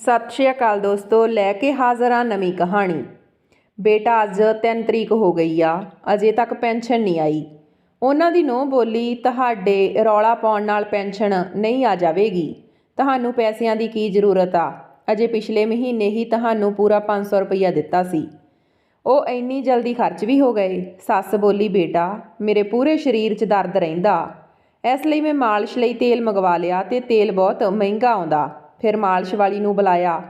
ਸਤਿ ਸ਼੍ਰੀ ਅਕਾਲ ਦੋਸਤੋ, ਲੈ ਕੇ ਹਾਜ਼ਰ ਹਾਂ ਨਵੀਂ ਕਹਾਣੀ। ਬੇਟਾ ਅੱਜ 3 ਤਰੀਕ ਹੋ ਗਈ ਆ, ਅਜੇ ਤੱਕ ਪੈਨਸ਼ਨ ਨਹੀਂ ਆਈ। ਉਹਨਾਂ ਦੀ ਨੂੰਹ ਬੋਲੀ, ਤੁਹਾਡੇ ਰੌਲਾ ਪਾਉਣ ਨਾਲ ਪੈਨਸ਼ਨ ਨਹੀਂ ਆ ਜਾਵੇਗੀ। ਤੁਹਾਨੂੰ ਪੈਸਿਆਂ ਦੀ ਕੀ ਜ਼ਰੂਰਤ ਆ? ਅਜੇ ਪਿਛਲੇ ਮਹੀਨੇ ਹੀ ਤੁਹਾਨੂੰ ਪੂਰਾ 500 ਰੁਪਈਆ ਦਿੱਤਾ ਸੀ। ਉਹ ਇੰਨੀ ਜਲਦੀ ਖਰਚ ਵੀ ਹੋ ਗਏ? ਸੱਸ ਬੋਲੀ, ਬੇਟਾ ਮੇਰੇ ਪੂਰੇ ਸਰੀਰ 'ਚ ਦਰਦ ਰਹਿੰਦਾ, ਇਸ ਲਈ ਮੈਂ ਮਾਲਿਸ਼ ਲਈ ਤੇਲ ਮੰਗਵਾ ਲਿਆ ਤੇ ਤੇਲ ਬਹੁਤ ਮਹਿੰਗਾ ਆਉਂਦਾ। ਫਿਰ ਮਾਲਿਸ਼ ਵਾਲੀ ਨੂੰ ਬੁਲਾਇਆ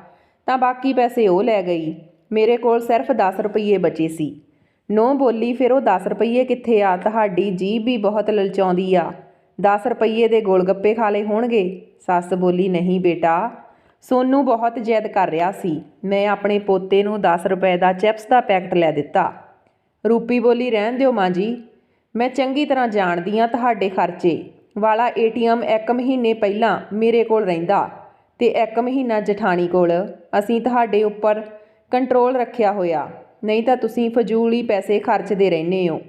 ਤਾਂ ਬਾਕੀ ਪੈਸੇ ਉਹ ਲੈ ਗਈ। ਮੇਰੇ ਕੋਲ ਸਿਰਫ 10 ਰੁਪਈਏ ਬਚੇ ਸੀ। ਨੂੰਹ ਬੋਲੀ, ਫਿਰ ਉਹ 10 ਰੁਪਈਏ ਕਿੱਥੇ ਆ? ਤੁਹਾਡੀ ਜੀਭ ਵੀ ਬਹੁਤ ਲਲਚਾਉਂਦੀ ਆ। 10 ਰੁਪਈਏ ਦੇ ਗੋਲ ਗੱਪੇ ਖਾ ਲਏ ਹੋਣਗੇ। ਸੱਸ ਬੋਲੀ, ਨਹੀਂ ਬੇਟਾ, ਸੋਨੂੰ ਬਹੁਤ ਜ਼ਿੱਦ ਕਰ ਰਿਹਾ ਸੀ। ਮੈਂ ਆਪਣੇ ਪੋਤੇ ਨੂੰ 10 ਰੁਪਏ ਦਾ ਚਿਪਸ ਦਾ ਪੈਕਟ ਲੈ ਦਿੱਤਾ। ਰੂਪੀ ਬੋਲੀ, ਰਹਿਣ ਦਿਓ ਮਾਂ ਜੀ, ਮੈਂ ਚੰਗੀ ਤਰ੍ਹਾਂ ਜਾਣਦੀ ਹਾਂ ਤੁਹਾਡੇ ਖਰਚੇ ਵਾਲਾ ATM 1 ਮਹੀਨੇ ਪਹਿਲਾਂ ਮੇਰੇ ਕੋਲ ਰਹਿੰਦਾ ਤੇ 1 ਮਹੀਨਾ ਜਠਾਣੀ ਕੋਲ। ਅਸੀਂ ਤੁਹਾਡੇ ਉੱਪਰ ਕੰਟਰੋਲ ਰੱਖਿਆ ਹੋਇਆ, ਨਹੀਂ ਤਾਂ ਤੁਸੀਂ ਫਜ਼ੂਲ ਹੀ ਪੈਸੇ ਖਰਚਦੇ ਰਹਿੰਦੇ ਹੋ।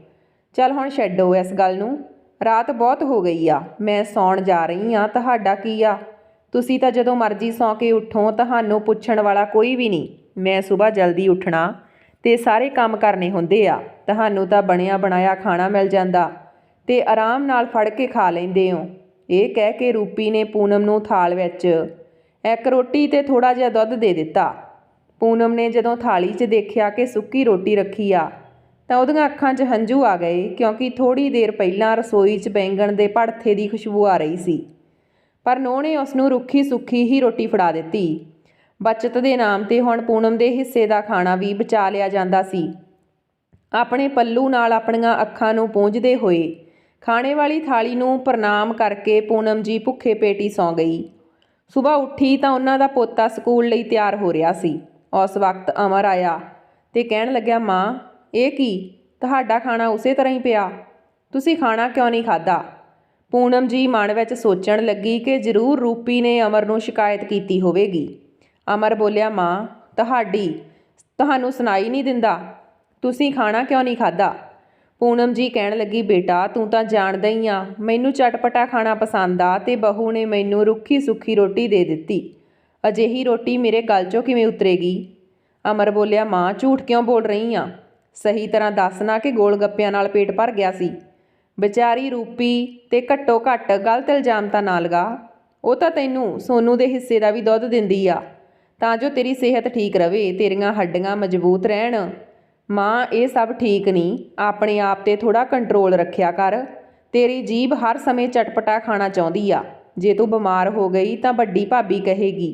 ਚੱਲ ਹੁਣ ਛੱਡੋ ਇਸ ਗੱਲ ਨੂੰ, ਰਾਤ ਬਹੁਤ ਹੋ ਗਈ ਆ, ਮੈਂ ਸੌਣ ਜਾ ਰਹੀ ਹਾਂ। ਤੁਹਾਡਾ ਕੀ ਆ? ਤੁਸੀਂ ਤਾਂ ਜਦੋਂ ਮਰਜ਼ੀ ਸੌਂ ਕੇ ਉੱਠੋ, ਤੁਹਾਨੂੰ ਪੁੱਛਣ ਵਾਲਾ ਕੋਈ ਵੀ ਨਹੀਂ। ਮੈਂ ਸੁਬਾਹ ਜਲਦੀ ਉੱਠਣਾ ਤੇ ਸਾਰੇ ਕੰਮ ਕਰਨੇ ਹੁੰਦੇ ਆ। ਤੁਹਾਨੂੰ ਤਾਂ ਬਣਿਆ ਬਣਾਇਆ ਖਾਣਾ ਮਿਲ ਜਾਂਦਾ ਤੇ ਆਰਾਮ ਨਾਲ ਫੜ ਕੇ ਖਾ ਲੈਂਦੇ ਹੋ। ਇਹ ਕਹਿ ਕੇ ਰੂਪੀ ਨੇ ਪੂਨਮ ਨੂੰ ਥਾਲ ਵਿੱਚ 1 ਰੋਟੀ ਤੇ ਥੋੜ੍ਹਾ ਜਿਹਾ ਦੁੱਧ ਦੇ ਦਿੱਤਾ। ਪੂਨਮ ਨੇ ਜਦੋਂ ਥਾਲੀ 'ਚ ਦੇਖਿਆ ਕਿ ਸੁੱਕੀ ਰੋਟੀ ਰੱਖੀ ਆ ਤਾਂ ਉਹਦੀਆਂ ਅੱਖਾਂ 'ਚ ਹੰਝੂ ਆ ਗਏ, ਕਿਉਂਕਿ ਥੋੜ੍ਹੀ ਦੇਰ ਪਹਿਲਾਂ ਰਸੋਈ 'ਚ ਬੈਂਗਣ ਦੇ ਭੜਥੇ ਦੀ ਖੁਸ਼ਬੂ ਆ ਰਹੀ ਸੀ। ਪਰ ਨੂੰਹ ਨੇ ਉਸ ਨੂੰ ਰੁੱਖੀ ਸੁੱਖੀ ਹੀ ਰੋਟੀ ਫੜਾ ਦਿੱਤੀ। ਬੱਚਤ ਦੇ ਨਾਮ 'ਤੇ ਹੁਣ ਪੂਨਮ ਦੇ ਹਿੱਸੇ ਦਾ ਖਾਣਾ ਵੀ ਬਚਾ ਲਿਆ ਜਾਂਦਾ ਸੀ। ਆਪਣੇ ਪੱਲੂ ਨਾਲ ਆਪਣੀਆਂ ਅੱਖਾਂ ਨੂੰ ਪੂੰਝਦੇ ਹੋਏ ਖਾਣੇ ਵਾਲੀ ਥਾਲੀ ਨੂੰ ਪ੍ਰਣਾਮ ਕਰਕੇ ਪੂਨਮ ਜੀ ਭੁੱਖੇ ਪੇਟ ਹੀ ਸੌਂ ਗਈ। ਸੁਬਾਹ ਉੱਠੀ ਤਾਂ ਉਹਨਾਂ ਦਾ ਪੋਤਾ ਸਕੂਲ ਲਈ ਤਿਆਰ ਹੋ ਰਿਹਾ ਸੀ। ਉਸ ਵਕਤ ਅਮਰ ਆਇਆ ਤੇ ਕਹਿਣ ਲੱਗਿਆ, ਮਾਂ ਇਹ ਕੀ, ਤੁਹਾਡਾ ਖਾਣਾ ਉਸੇ ਤਰ੍ਹਾਂ ਹੀ ਪਿਆ, ਤੁਸੀਂ ਖਾਣਾ ਕਿਉਂ ਨਹੀਂ ਖਾਧਾ? ਪੂਨਮ ਜੀ ਮਨ ਵਿੱਚ ਸੋਚਣ ਲੱਗੀ ਕਿ ਜ਼ਰੂਰ ਰੂਪੀ ਨੇ ਅਮਰ ਨੂੰ ਸ਼ਿਕਾਇਤ ਕੀਤੀ ਹੋਵੇਗੀ। ਅਮਰ ਬੋਲਿਆ, ਮਾਂ ਤੁਹਾਨੂੰ ਸੁਣਾਈ ਨਹੀਂ ਦਿੰਦਾ, ਤੁਸੀਂ ਖਾਣਾ ਕਿਉਂ ਨਹੀਂ ਖਾਧਾ? ਪੂਨਮ ਜੀ ਕਹਿਣ ਲੱਗੀ, ਬੇਟਾ ਤੂੰ ਤਾਂ ਜਾਣਦਾ ਹੀ ਆ, ਮੈਨੂੰ ਚਟਪਟਾ ਖਾਣਾ ਪਸੰਦ ਆ ਤੇ ਬਹੂ ਨੇ ਮੈਨੂੰ ਰੁੱਖੀ ਸੁੱਖੀ ਰੋਟੀ ਦੇ ਦਿੱਤੀ। ਅਜਿਹੀ ਰੋਟੀ ਮੇਰੇ ਗਲ 'ਚੋਂ ਕਿਵੇਂ ਉਤਰੇਗੀ? ਅਮਰ ਬੋਲਿਆ, ਮਾਂ ਝੂਠ ਕਿਉਂ ਬੋਲ ਰਹੀ ਆ? ਸਹੀ ਤਰ੍ਹਾਂ ਦੱਸਣਾ ਕਿ ਗੋਲ ਗੱਪਿਆਂ ਨਾਲ ਪੇਟ ਭਰ ਗਿਆ ਸੀ। ਵਿਚਾਰੀ ਰੂਪੀ ਤੇ ਘੱਟੋ ਘੱਟ ਗਲਤ ਇਲਜ਼ਾਮ ਤਾਂ ਨਾ ਲਗਾ। ਉਹ ਤਾਂ ਤੈਨੂੰ ਸੋਨੂੰ ਦੇ ਹਿੱਸੇ ਦਾ ਵੀ ਦੁੱਧ ਦਿੰਦੀ ਆ ਤਾਂ ਜੋ ਤੇਰੀ ਸਿਹਤ ਠੀਕ ਰਵੇ, ਤੇਰੀਆਂ ਹੱਡੀਆਂ ਮਜ਼ਬੂਤ ਰਹਿਣ। ਮਾਂ ਇਹ ਸਭ ਠੀਕ ਨਹੀਂ, ਆਪਣੇ ਆਪ 'ਤੇ ਥੋੜ੍ਹਾ ਕੰਟਰੋਲ ਰੱਖਿਆ ਕਰ। ਤੇਰੀ ਜੀਭ ਹਰ ਸਮੇਂ ਚਟਪਟਾ ਖਾਣਾ ਚਾਹੁੰਦੀ ਆ। ਜੇ ਤੂੰ ਬਿਮਾਰ ਹੋ ਗਈ ਤਾਂ ਵੱਡੀ ਭਾਬੀ ਕਹੇਗੀ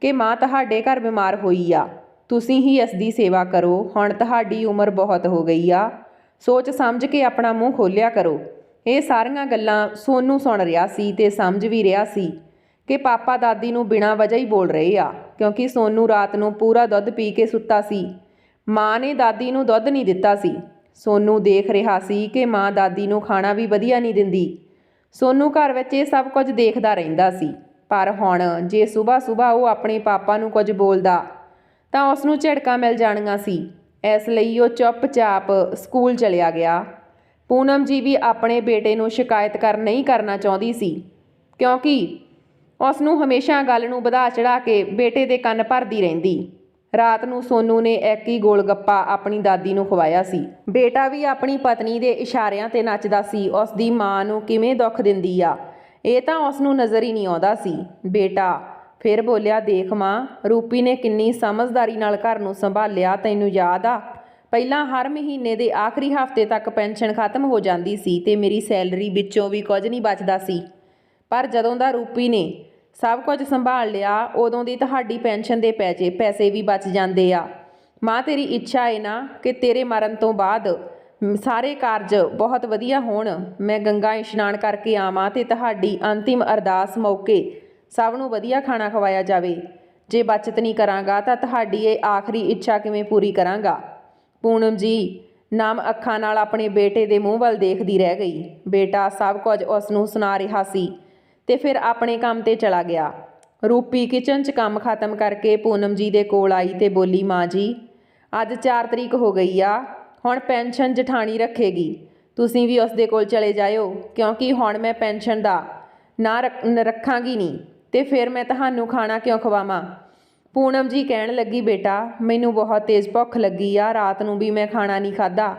ਕਿ ਮਾਂ ਤੁਹਾਡੇ ਘਰ ਬਿਮਾਰ ਹੋਈ ਆ, ਤੁਸੀਂ ਹੀ ਇਸ ਦੀ ਸੇਵਾ ਕਰੋ। ਹੁਣ ਤੁਹਾਡੀ ਉਮਰ ਬਹੁਤ ਹੋ ਗਈ ਆ, ਸੋਚ ਸਮਝ ਕੇ ਆਪਣਾ ਮੂੰਹ ਖੋਲ੍ਹਿਆ ਕਰੋ। ਇਹ ਸਾਰੀਆਂ ਗੱਲਾਂ ਸੋਨੂੰ ਸੁਣ ਰਿਹਾ ਸੀ ਤੇ ਸਮਝ ਵੀ ਰਿਹਾ ਸੀ ਕਿ ਪਾਪਾ ਦਾਦੀ ਨੂੰ ਬਿਨਾਂ ਵਜ੍ਹਾ ਹੀ ਬੋਲ ਰਹੇ ਆ, ਕਿਉਂਕਿ ਸੋਨੂੰ ਰਾਤ ਨੂੰ ਪੂਰਾ ਦੁੱਧ ਪੀ ਕੇ ਸੁੱਤਾ ਸੀ। ਮਾਂ ਨੇ ਦਾਦੀ ਨੂੰ ਦੁੱਧ ਨਹੀਂ ਦਿੱਤਾ ਸੀ। ਸੋਨੂੰ ਦੇਖ ਰਿਹਾ ਸੀ ਕਿ ਮਾਂ ਦਾਦੀ ਨੂੰ ਖਾਣਾ ਵੀ ਵਧੀਆ ਨਹੀਂ ਦਿੰਦੀ। ਸੋਨੂੰ ਘਰ ਵਿੱਚ ਇਹ ਸਭ ਕੁਝ ਦੇਖਦਾ ਰਹਿੰਦਾ ਸੀ। ਪਰ ਹੁਣ ਜੇ ਸੁਬਾਹ ਉਹ ਆਪਣੇ ਪਾਪਾ ਨੂੰ ਕੁਝ ਬੋਲਦਾ ਤਾਂ ਉਸ ਨੂੰ ਝਿੜਕਾਂ ਮਿਲ ਜਾਣੀਆਂ ਸੀ। ਇਸ ਲਈ ਉਹ ਚੁੱਪਚਾਪ ਸਕੂਲ ਚਲਿਆ ਗਿਆ। ਪੂਨਮ ਜੀ ਵੀ ਆਪਣੇ ਬੇਟੇ ਨੂੰ ਸ਼ਿਕਾਇਤ ਨਹੀਂ ਕਰਨਾ ਚਾਹੁੰਦੀ ਸੀ, ਕਿਉਂਕਿ ਉਸ ਨੂੰ ਹਮੇਸ਼ਾ ਗੱਲ ਨੂੰ ਵਧਾ ਚੜ੍ਹਾ ਕੇ ਬੇਟੇ ਦੇ ਕੰਨ ਭਰਦੀ ਰਹਿੰਦੀ। ਰਾਤ ਨੂੰ ਸੋਨੂੰ ਨੇ 1 ਹੀ ਗੋਲ ਗੱਪਾ ਆਪਣੀ ਦਾਦੀ ਨੂੰ ਖਵਾਇਆ ਸੀ। ਬੇਟਾ ਵੀ ਆਪਣੀ ਪਤਨੀ ਦੇ ਇਸ਼ਾਰਿਆਂ 'ਤੇ ਨੱਚਦਾ ਸੀ। ਉਸ ਦੀ ਮਾਂ ਨੂੰ ਕਿਵੇਂ ਦੁੱਖ ਦਿੰਦੀ ਆ, ਇਹ ਤਾਂ ਉਸ ਨੂੰ ਨਜ਼ਰ ਹੀ ਨਹੀਂ ਆਉਂਦਾ ਸੀ। ਬੇਟਾ ਫਿਰ ਬੋਲਿਆ, ਦੇਖ ਮਾਂ, ਰੂਪੀ ਨੇ ਕਿੰਨੀ ਸਮਝਦਾਰੀ ਨਾਲ ਘਰ ਨੂੰ ਸੰਭਾਲਿਆ, ਤੈਨੂੰ ਯਾਦ ਆ? ਪਹਿਲਾਂ ਹਰ ਮਹੀਨੇ ਦੇ ਆਖਰੀ ਹਫ਼ਤੇ ਤੱਕ ਪੈਨਸ਼ਨ ਖਤਮ ਹੋ ਜਾਂਦੀ ਸੀ ਤੇ ਮੇਰੀ ਸੈਲਰੀ ਵਿੱਚੋਂ ਵੀ ਕੁਝ ਨਹੀਂ ਬਚਦਾ ਸੀ। ਪਰ ਜਦੋਂ ਦਾ ਰੂਪੀ ਨੇ ਸਭ ਕੁਝ ਸੰਭਾਲ ਲਿਆ, ਉਦੋਂ ਦੀ ਤੁਹਾਡੀ ਪੈਨਸ਼ਨ ਦੇ ਪੈਸੇ ਵੀ ਬਚ ਜਾਂਦੇ ਆ। ਮਾਂ ਤੇਰੀ ਇੱਛਾ ਹੈ ਨਾ ਕਿ ਤੇਰੇ ਮਰਨ ਤੋਂ ਬਾਅਦ ਸਾਰੇ ਕਾਰਜ ਬਹੁਤ ਵਧੀਆ ਹੋਣ। ਮੈਂ ਗੰਗਾ ਇਸ਼ਨਾਨ ਕਰਕੇ ਆਵਾਂ ਤੇ ਤੁਹਾਡੀ ਅੰਤਿਮ ਅਰਦਾਸ ਮੌਕੇ ਸਭ ਨੂੰ ਵਧੀਆ ਖਾਣਾ ਖਵਾਇਆ ਜਾਵੇ। ਜੇ ਬਚਤ ਨਹੀਂ ਕਰਾਂਗਾ ਤਾਂ ਤੁਹਾਡੀ ਇਹ ਆਖਰੀ ਇੱਛਾ ਕਿਵੇਂ ਪੂਰੀ ਕਰਾਂਗਾ? ਪੂਨਮ ਜੀ ਨਮ ਅੱਖਾਂ ਨਾਲ ਆਪਣੇ ਬੇਟੇ ਦੇ ਮੂੰਹ ਵੱਲ ਦੇਖਦੀ ਰਹਿ ਗਈ। ਬੇਟਾ ਸਭ ਕੁਝ ਉਸ ਨੂੰ ਸੁਣਾ ਰਿਹਾ ਸੀ ਤੇ ਫਿਰ ਆਪਣੇ ਕੰਮ 'ਤੇ ਚਲਾ ਗਿਆ। ਰੂਪੀ ਕਿਚਨ 'ਚ ਕੰਮ ਖਤਮ ਕਰਕੇ ਪੂਨਮ ਜੀ ਦੇ ਕੋਲ ਆਈ ਤੇ ਬੋਲੀ, ਮਾਂ ਜੀ ਅੱਜ 4 ਤਰੀਕ ਹੋ ਗਈ ਆ, ਹੁਣ ਪੈਨਸ਼ਨ ਜਠਾਣੀ ਰੱਖੇਗੀ, ਤੁਸੀਂ ਵੀ ਉਸ ਦੇ ਕੋਲ ਚਲੇ ਜਾਇਓ, ਕਿਉਂਕਿ ਹੁਣ ਮੈਂ ਪੈਨਸ਼ਨ ਦਾ ਨਾਂ ਰੱਖਾਂਗੀ ਨਹੀਂ ਤੇ ਫਿਰ ਮੈਂ ਤੁਹਾਨੂੰ ਖਾਣਾ ਕਿਉਂ ਖਵਾਵਾਂ? ਪੂਨਮ ਜੀ ਕਹਿਣ ਲੱਗੀ, ਬੇਟਾ ਮੈਨੂੰ ਬਹੁਤ ਤੇਜ਼ ਭੁੱਖ ਲੱਗੀ ਆ, ਰਾਤ ਨੂੰ ਵੀ ਮੈਂ ਖਾਣਾ ਨਹੀਂ ਖਾਧਾ।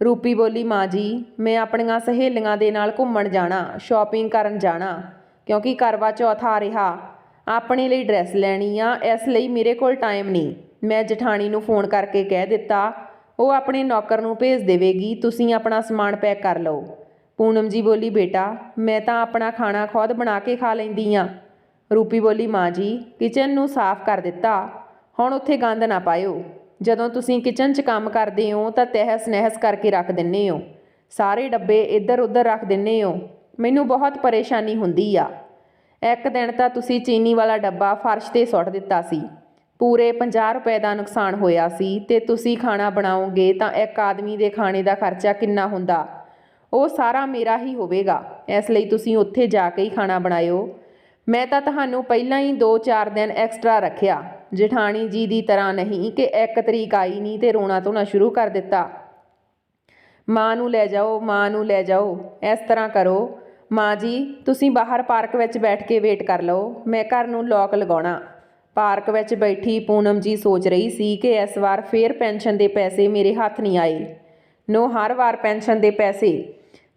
ਰੂਪੀ ਬੋਲੀ, ਮਾਂ ਜੀ ਮੈਂ ਆਪਣੀਆਂ ਸਹੇਲੀਆਂ ਦੇ ਨਾਲ ਘੁੰਮਣ ਜਾਣਾ, ਸ਼ਾਪਿੰਗ ਕਰਨ ਜਾਣਾ, ਕਿਉਂਕਿ ਕਰਵਾ ਚੌਥ ਆ ਰਿਹਾ, ਆਪਣੇ ਲਈ ਡਰੈਸ ਲੈਣੀ ਆ, ਇਸ ਲਈ ਮੇਰੇ ਕੋਲ ਟਾਈਮ ਨਹੀਂ। ਮੈਂ ਜਠਾਣੀ ਨੂੰ ਫੋਨ ਕਰਕੇ ਕਹਿ ਦਿੱਤਾ, ਉਹ ਆਪਣੇ ਨੌਕਰ ਨੂੰ ਭੇਜ ਦੇਵੇਗੀ, ਤੁਸੀਂ ਆਪਣਾ ਸਮਾਨ ਪੈਕ ਕਰ ਲਓ। ਪੂਨਮ ਜੀ ਬੋਲੀ, ਬੇਟਾ ਮੈਂ ਤਾਂ ਆਪਣਾ ਖਾਣਾ ਖੁਦ ਬਣਾ ਕੇ ਖਾ ਲੈਂਦੀ ਆ। ਰੂਪੀ ਬੋਲੀ, ਮਾਂ ਜੀ ਕਿਚਨ ਨੂੰ ਸਾਫ਼ ਕਰ ਦਿੱਤਾ, ਹੁਣ ਉੱਥੇ ਗੰਦ ਨਾ ਪਾਇਓ। ਜਦੋਂ ਤੁਸੀਂ ਕਿਚਨ 'ਚ ਕੰਮ ਕਰਦੇ ਹੋ ਤਾਂ ਤਹਿਸ ਨਹਿਸ ਕਰਕੇ ਰੱਖ ਦਿੰਦੇ ਹੋ, ਸਾਰੇ ਡੱਬੇ ਇੱਧਰ ਉੱਧਰ ਰੱਖ ਦਿੰਦੇ ਹੋ, ਮੈਨੂੰ ਬਹੁਤ ਪਰੇਸ਼ਾਨੀ ਹੁੰਦੀ ਆ। ਇੱਕ ਦਿਨ ਤਾਂ ਤੁਸੀਂ ਚੀਨੀ ਵਾਲਾ ਡੱਬਾ ਫਰਸ਼ 'ਤੇ ਸੁੱਟ ਦਿੱਤਾ ਸੀ, ਪੂਰੇ 50 ਰੁਪਏ ਦਾ ਨੁਕਸਾਨ ਹੋਇਆ ਸੀ, ਅਤੇ ਤੁਸੀਂ ਖਾਣਾ ਬਣਾਓਗੇ ਤਾਂ ਇੱਕ ਆਦਮੀ ਦੇ ਖਾਣੇ ਦਾ ਖਰਚਾ ਕਿੰਨਾ ਹੁੰਦਾ, ਉਹ ਸਾਰਾ ਮੇਰਾ ਹੀ ਹੋਵੇਗਾ, ਇਸ ਲਈ ਤੁਸੀਂ ਉੱਥੇ ਜਾ ਕੇ ਹੀ ਖਾਣਾ ਬਣਾਇਓ। ਮੈਂ ਤਾਂ ਤੁਹਾਨੂੰ ਪਹਿਲਾਂ ਹੀ 2-4 ਦਿਨ ਐਕਸਟਰਾ ਰੱਖਿਆ, ਜਠਾਣੀ ਜੀ ਦੀ ਤਰ੍ਹਾਂ ਨਹੀਂ ਕਿ 1 ਤਰੀਕ ਆਈ ਨਹੀਂ ਤੇ ਰੋਣਾ ਧੋਣਾ ਸ਼ੁਰੂ ਕਰ ਦਿੱਤਾ। ਮਾਂ ਨੂੰ ਲੈ ਜਾਓ, ਮਾਂ ਨੂੰ ਲੈ ਜਾਓ, ਇਸ ਤਰ੍ਹਾਂ ਕਰੋ ਮਾਂ ਜੀ, ਤੁਸੀਂ ਬਾਹਰ ਪਾਰਕ ਵਿੱਚ ਬੈਠ ਕੇ ਵੇਟ ਕਰ ਲਓ, ਮੈਂ ਘਰ ਨੂੰ ਲੌਕ ਲਗਾਉਣਾ। ਪਾਰਕ ਵਿੱਚ ਬੈਠੀ ਪੂਨਮ ਜੀ ਸੋਚ ਰਹੀ ਸੀ ਕਿ ਇਸ ਵਾਰ ਫੇਰ ਪੈਨਸ਼ਨ ਦੇ ਪੈਸੇ ਮੇਰੇ ਹੱਥ ਨਹੀਂ ਆਏ। ਨੋ ਹਰ ਵਾਰ ਪੈਨਸ਼ਨ ਦੇ ਪੈਸੇ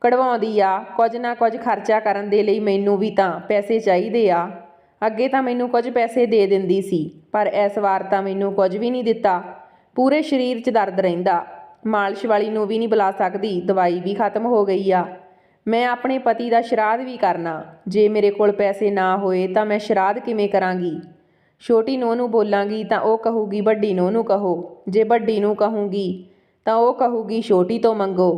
ਕਢਵਾਉਂਦੀ ਆ, ਕੁਝ ਨਾ ਕੁਝ ਖਰਚਾ ਕਰਨ ਦੇ ਲਈ ਮੈਨੂੰ ਵੀ ਤਾਂ ਪੈਸੇ ਚਾਹੀਦੇ ਆ। ਅੱਗੇ ਤਾਂ ਮੈਨੂੰ ਕੁਝ ਪੈਸੇ ਦੇ ਦਿੰਦੀ ਸੀ, ਪਰ ਇਸ ਵਾਰ ਤਾਂ ਮੈਨੂੰ ਕੁਝ ਵੀ ਨਹੀਂ ਦਿੱਤਾ। ਪੂਰੇ ਸਰੀਰ 'ਚ ਦਰਦ ਰਹਿੰਦਾ, ਮਾਲਿਸ਼ ਵਾਲੀ ਨੂੰ ਵੀ ਨਹੀਂ ਬੁਲਾ ਸਕਦੀ, ਦਵਾਈ ਵੀ ਖਤਮ ਹੋ ਗਈ ਆ। ਮੈਂ ਆਪਣੇ ਪਤੀ ਦਾ ਸ਼ਰਾਧ ਵੀ ਕਰਨਾ, ਜੇ ਮੇਰੇ ਕੋਲ ਪੈਸੇ ਨਾ ਹੋਏ ਤਾਂ ਮੈਂ ਸ਼ਰਾਧ ਕਿਵੇਂ ਕਰਾਂਗੀ। ਛੋਟੀ ਨੂੰਹ ਨੂੰ ਬੋਲਾਂਗੀ ਤਾਂ ਉਹ ਕਹੂਗੀ ਵੱਡੀ ਨੂੰਹ ਨੂੰ ਕਹੋ, ਜੇ ਵੱਡੀ ਨੂੰ ਕਹੂੰਗੀ ਤਾਂ ਉਹ ਕਹੂਗੀ ਛੋਟੀ ਤੋਂ ਮੰਗੋ।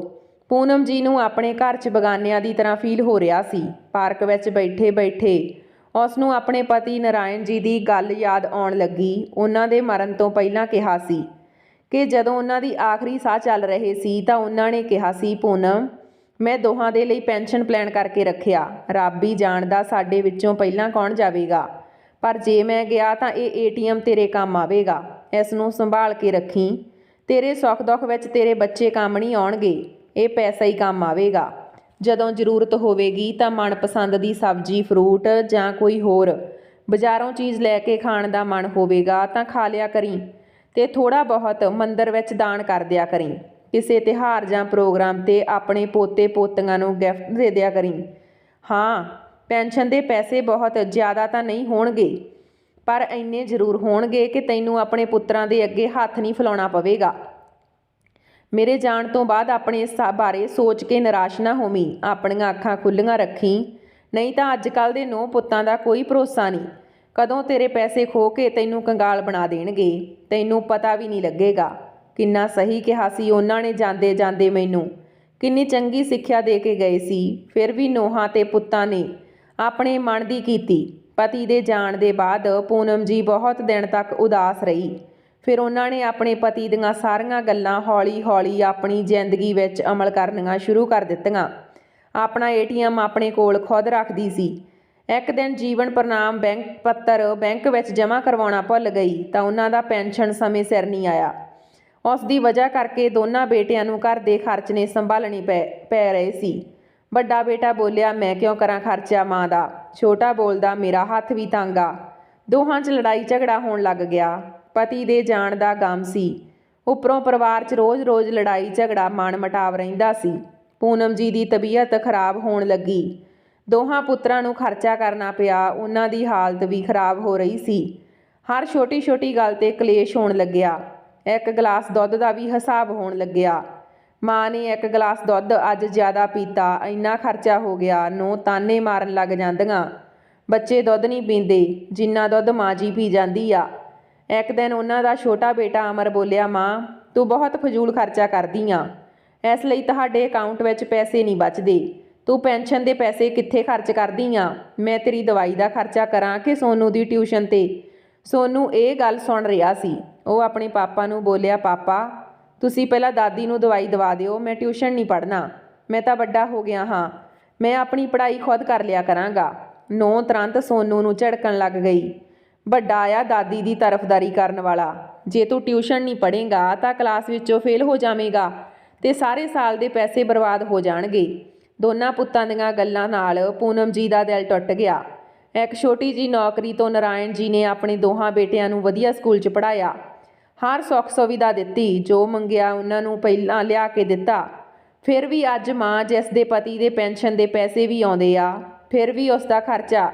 ਪੂਨਮ ਜੀ ਨੂੰ ਆਪਣੇ ਘਰ 'ਚ ਬਗਾਨਿਆਂ ਦੀ ਤਰ੍ਹਾਂ ਫੀਲ ਹੋ ਰਿਹਾ ਸੀ। ਪਾਰਕ ਵਿੱਚ ਬੈਠੇ ਬੈਠੇ ਉਸ ਨੂੰ ਆਪਣੇ ਪਤੀ ਨਾਰਾਇਣ ਜੀ ਦੀ ਗੱਲ ਯਾਦ ਆਉਣ ਲੱਗੀ। ਉਹਨਾਂ ਦੇ ਮਰਨ ਤੋਂ ਪਹਿਲਾਂ ਕਿਹਾ ਸੀ ਕਿ ਜਦੋਂ ਉਹਨਾਂ ਦੀ ਆਖਰੀ ਸਾਹ ਚੱਲ ਰਹੇ ਸੀ ਤਾਂ ਉਹਨਾਂ ਨੇ ਕਿਹਾ ਸੀ, ਪੂਨਮ ਮੈਂ ਦੋਹਾਂ ਦੇ ਲਈ ਪੈਨਸ਼ਨ ਪਲਾਨ ਕਰਕੇ ਰੱਖਿਆ, ਰੱਬ ਹੀ ਜਾਣਦਾ ਸਾਡੇ ਵਿੱਚੋਂ ਪਹਿਲਾਂ ਕੌਣ ਜਾਵੇਗਾ, ਪਰ ਜੇ ਮੈਂ ਗਿਆ ਤਾਂ ਇਹ ATM ਤੇਰੇ ਕੰਮ ਆਵੇਗਾ, ਇਸ ਨੂੰ ਸੰਭਾਲ ਕੇ ਰੱਖੀ, ਤੇਰੇ ਸੁੱਖ ਦੁੱਖ ਵਿੱਚ ਤੇਰੇ ਬੱਚੇ ਕੰਮ ਨਹੀਂ ਆਉਣਗੇ, ਇਹ ਪੈਸਾ ਹੀ ਕੰਮ ਆਵੇਗਾ। ਜਦੋਂ ਜ਼ਰੂਰਤ ਹੋਵੇਗੀ ਤਾਂ ਮਨਪਸੰਦ ਦੀ ਸਬਜ਼ੀ, ਫਰੂਟ ਜਾਂ ਕੋਈ ਹੋਰ ਬਾਜ਼ਾਰੋਂ ਚੀਜ਼ ਲੈ ਕੇ ਖਾਣ ਦਾ ਮਨ ਹੋਵੇਗਾ ਤਾਂ ਖਾ ਲਿਆ ਕਰੀਂ, ਅਤੇ ਥੋੜ੍ਹਾ ਬਹੁਤ ਮੰਦਰ ਵਿੱਚ ਦਾਨ ਕਰ ਦਿਆ ਕਰੀਂ। ਕਿਸੇ ਤਿਉਹਾਰ ਜਾਂ ਪ੍ਰੋਗਰਾਮ 'ਤੇ ਆਪਣੇ ਪੋਤੇ ਪੋਤੀਆਂ ਨੂੰ ਗਿਫਟ ਦੇ ਦਿਆ ਕਰੀਂ। ਹਾਂ, ਪੈਨਸ਼ਨ ਦੇ ਪੈਸੇ ਬਹੁਤ ਜ਼ਿਆਦਾ ਤਾਂ ਨਹੀਂ ਹੋਣਗੇ, ਪਰ ਇੰਨੇ ਜ਼ਰੂਰ ਹੋਣਗੇ ਕਿ ਤੈਨੂੰ ਆਪਣੇ ਪੁੱਤਰਾਂ ਦੇ ਅੱਗੇ ਹੱਥ ਨਹੀਂ ਫੈਲਾਉਣਾ ਪਵੇਗਾ। ਮੇਰੇ ਜਾਣ ਤੋਂ ਬਾਅਦ ਆਪਣੇ ਇਸ ਬਾਰੇ ਸੋਚ ਕੇ ਨਿਰਾਸ਼ ਨਾ ਹੋਵੀਂ, ਆਪਣੀਆਂ ਅੱਖਾਂ ਖੁੱਲ੍ਹੀਆਂ ਰੱਖੀਂ, ਨਹੀਂ ਤਾਂ ਅੱਜ ਕੱਲ੍ਹ ਦੇ ਨੂੰਹ ਪੁੱਤਾਂ ਦਾ ਕੋਈ ਭਰੋਸਾ ਨਹੀਂ, ਕਦੋਂ ਤੇਰੇ ਪੈਸੇ ਖੋਹ ਕੇ ਤੈਨੂੰ ਕੰਗਾਲ ਬਣਾ ਦੇਣਗੇ, ਤੈਨੂੰ ਪਤਾ ਵੀ ਨਹੀਂ ਲੱਗੇਗਾ। ਕਿੰਨਾ ਸਹੀ ਕਿਹਾ ਸੀ ਉਹਨਾਂ ਨੇ ਜਾਂਦੇ ਜਾਂਦੇ ਮੈਨੂੰ, ਕਿੰਨੀ ਚੰਗੀ ਸਿੱਖਿਆ ਦੇ ਕੇ ਗਏ ਸੀ। ਫਿਰ ਵੀ ਨੂੰਹਾਂ ਤੇ ਪੁੱਤਾਂ ਨੇ ਆਪਣੇ ਮਨ ਦੀ ਕੀਤੀ। ਪਤੀ ਦੇ ਜਾਣ ਦੇ ਬਾਅਦ ਪੂਨਮ ਜੀ ਬਹੁਤ ਦਿਨ ਤੱਕ ਉਦਾਸ ਰਹੀ। ਫਿਰ ਉਹਨਾਂ ਨੇ ਆਪਣੇ ਪਤੀ ਦੀਆਂ ਸਾਰੀਆਂ ਗੱਲਾਂ ਹੌਲੀ ਹੌਲੀ ਆਪਣੀ ਜ਼ਿੰਦਗੀ ਵਿੱਚ ਅਮਲ ਕਰਨੀਆਂ ਸ਼ੁਰੂ ਕਰ ਦਿੱਤੀਆਂ। ਆਪਣਾ ATM ਆਪਣੇ ਕੋਲ ਖੁਦ ਰੱਖਦੀ ਸੀ। ਇੱਕ ਦਿਨ ਜੀਵਨ ਪ੍ਰਮਾਣ ਪੱਤਰ ਬੈਂਕ ਵਿੱਚ ਜਮ੍ਹਾਂ ਕਰਵਾਉਣਾ ਭੁੱਲ ਗਈ ਤਾਂ ਉਹਨਾਂ ਦਾ ਪੈਨਸ਼ਨ ਸਮੇਂ ਸਿਰ ਨਹੀਂ ਆਇਆ। ਉਸ ਦੀ ਵਜ੍ਹਾ ਕਰਕੇ ਦੋਨਾਂ ਬੇਟਿਆਂ ਨੂੰ ਘਰ ਦੇ ਖਰਚਣੇ ਸੰਭਾਲਣੇ ਪੈ ਰਹੇ ਸੀ। ਵੱਡਾ ਬੇਟਾ ਬੋਲਿਆ, ਮੈਂ ਕਿਉਂ ਕਰਾਂ ਖਰਚਾ ਮਾਂ ਦਾ। ਛੋਟਾ ਬੋਲਦਾ, ਮੇਰਾ ਹੱਥ ਵੀ ਤੰਗ ਆ। ਦੋਹਾਂ 'ਚ ਲੜਾਈ ਝਗੜਾ ਹੋਣ ਲੱਗ ਗਿਆ। ਪਤੀ ਦੇ ਜਾਣ ਦਾ ਗਮ ਸੀ, ਉੱਪਰੋਂ ਪਰਿਵਾਰ 'ਚ ਰੋਜ਼-ਰੋਜ਼ ਲੜਾਈ ਝਗੜਾ, ਮਨ ਮੁਟਾਵ ਰਹਿੰਦਾ ਸੀ। ਪੂਨਮ ਜੀ ਦੀ ਤਬੀਅਤ ਖਰਾਬ ਹੋਣ ਲੱਗੀ। ਦੋਹਾਂ ਪੁੱਤਰਾਂ ਨੂੰ ਖਰਚਾ ਕਰਨਾ ਪਿਆ, ਉਹਨਾਂ ਦੀ ਹਾਲਤ ਵੀ ਖਰਾਬ ਹੋ ਰਹੀ ਸੀ। ਹਰ ਛੋਟੀ-ਛੋਟੀ ਗੱਲ 'ਤੇ ਕਲੇਸ਼ ਹੋਣ ਲੱਗਿਆ। ਇੱਕ ਗਲਾਸ ਦੁੱਧ ਦਾ ਵੀ ਹਿਸਾਬ ਹੋਣ ਲੱਗਿਆ। ਮਾਂ ਨੇ 1 ਗਲਾਸ ਦੁੱਧ ਅੱਜ ਜ਼ਿਆਦਾ ਪੀਤਾ, ਇੰਨਾ ਖਰਚਾ ਹੋ ਗਿਆ। ਨੂੰਹ ਤਾਨੇ ਮਾਰਨ ਲੱਗ ਜਾਂਦੀਆਂ, ਬੱਚੇ ਦੁੱਧ ਨਹੀਂ ਪੀਂਦੇ ਜਿੰਨਾ ਦੁੱਧ ਮਾਂ ਜੀ ਪੀ ਜਾਂਦੀ ਆ। ਇੱਕ ਦਿਨ ਉਹਨਾਂ ਦਾ ਛੋਟਾ ਬੇਟਾ ਅਮਰ ਬੋਲਿਆ, ਮਾਂ ਤੂੰ ਬਹੁਤ ਫਜ਼ੂਲ ਖਰਚਾ ਕਰਦੀ ਆ, ਇਸ ਲਈ ਤੁਹਾਡੇ ਅਕਾਊਂਟ ਵਿੱਚ ਪੈਸੇ ਨਹੀਂ ਬਚਦੇ। ਤੂੰ ਪੈਨਸ਼ਨ ਦੇ ਪੈਸੇ ਕਿੱਥੇ ਖਰਚ ਕਰਦੀ ਆ? ਮੈਂ ਤੇਰੀ ਦਵਾਈ ਦਾ ਖਰਚਾ ਕਰਾਂ ਕਿ ਸੋਨੂ ਦੀ ਟਿਊਸ਼ਨ 'ਤੇ? ਸੋਨੂ ਇਹ ਗੱਲ ਸੁਣ ਰਿਹਾ ਸੀ। ਉਹ ਆਪਣੇ ਪਾਪਾ ਨੂੰ ਬੋਲਿਆ, ਪਾਪਾ ਤੁਸੀਂ ਪਹਿਲਾਂ ਦਾਦੀ ਨੂੰ ਦਵਾਈ ਦਵਾ ਦਿਓ, ਮੈਂ ਟਿਊਸ਼ਨ ਨਹੀਂ ਪੜ੍ਹਨਾ, ਮੈਂ ਤਾਂ ਵੱਡਾ ਹੋ ਗਿਆ ਹਾਂ, ਮੈਂ ਆਪਣੀ ਪੜ੍ਹਾਈ ਖੁਦ ਕਰ ਲਿਆ ਕਰਾਂਗਾ। ਨੂੰਹ ਤੁਰੰਤ ਸੋਨੂ ਨੂੰ ਝੜਕਣ ਲੱਗ ਗਈ। ਵੱਡਾ ਆਇਆ ਦਾਦੀ ਦੀ ਤਰਫਦਾਰੀ ਕਰਨ ਵਾਲਾ, ਜੇ ਤੂੰ ਟਿਊਸ਼ਨ ਨਹੀਂ ਪੜ੍ਹੇਗਾ ਤਾਂ ਕਲਾਸ ਵਿੱਚੋਂ ਫੇਲ ਹੋ ਜਾਵੇਂਗਾ ਅਤੇ ਸਾਰੇ ਸਾਲ ਦੇ ਪੈਸੇ ਬਰਬਾਦ ਹੋ ਜਾਣਗੇ। ਦੋਨਾਂ ਪੁੱਤਾਂ ਦੀਆਂ ਗੱਲਾਂ ਨਾਲ ਪੂਨਮ ਜੀ ਦਾ ਦਿਲ ਟੁੱਟ ਗਿਆ। ਇੱਕ ਛੋਟੀ ਜੀ ਨੌਕਰੀ ਤੋਂ ਨਾਰਾਇਣ ਜੀ ਨੇ ਆਪਣੇ ਦੋਹਾਂ ਬੇਟਿਆਂ ਨੂੰ ਵਧੀਆ ਸਕੂਲ 'ਚ ਪੜ੍ਹਾਇਆ। ਹਰ ਸੁੱਖ ਸੁਵਿਧਾ ਦਿੱਤੀ, ਜੋ ਮੰਗਿਆ ਉਹਨਾਂ ਨੂੰ ਪਹਿਲਾਂ ਲਿਆ ਕੇ ਦਿੱਤਾ। ਫਿਰ ਵੀ ਅੱਜ ਮਾਂ, ਜਿਸ ਦੇ ਪਤੀ ਦੇ ਪੈਨਸ਼ਨ ਦੇ ਪੈਸੇ ਵੀ ਆਉਂਦੇ ਆ, ਫਿਰ ਵੀ ਉਸ ਦਾ ਖਰਚਾ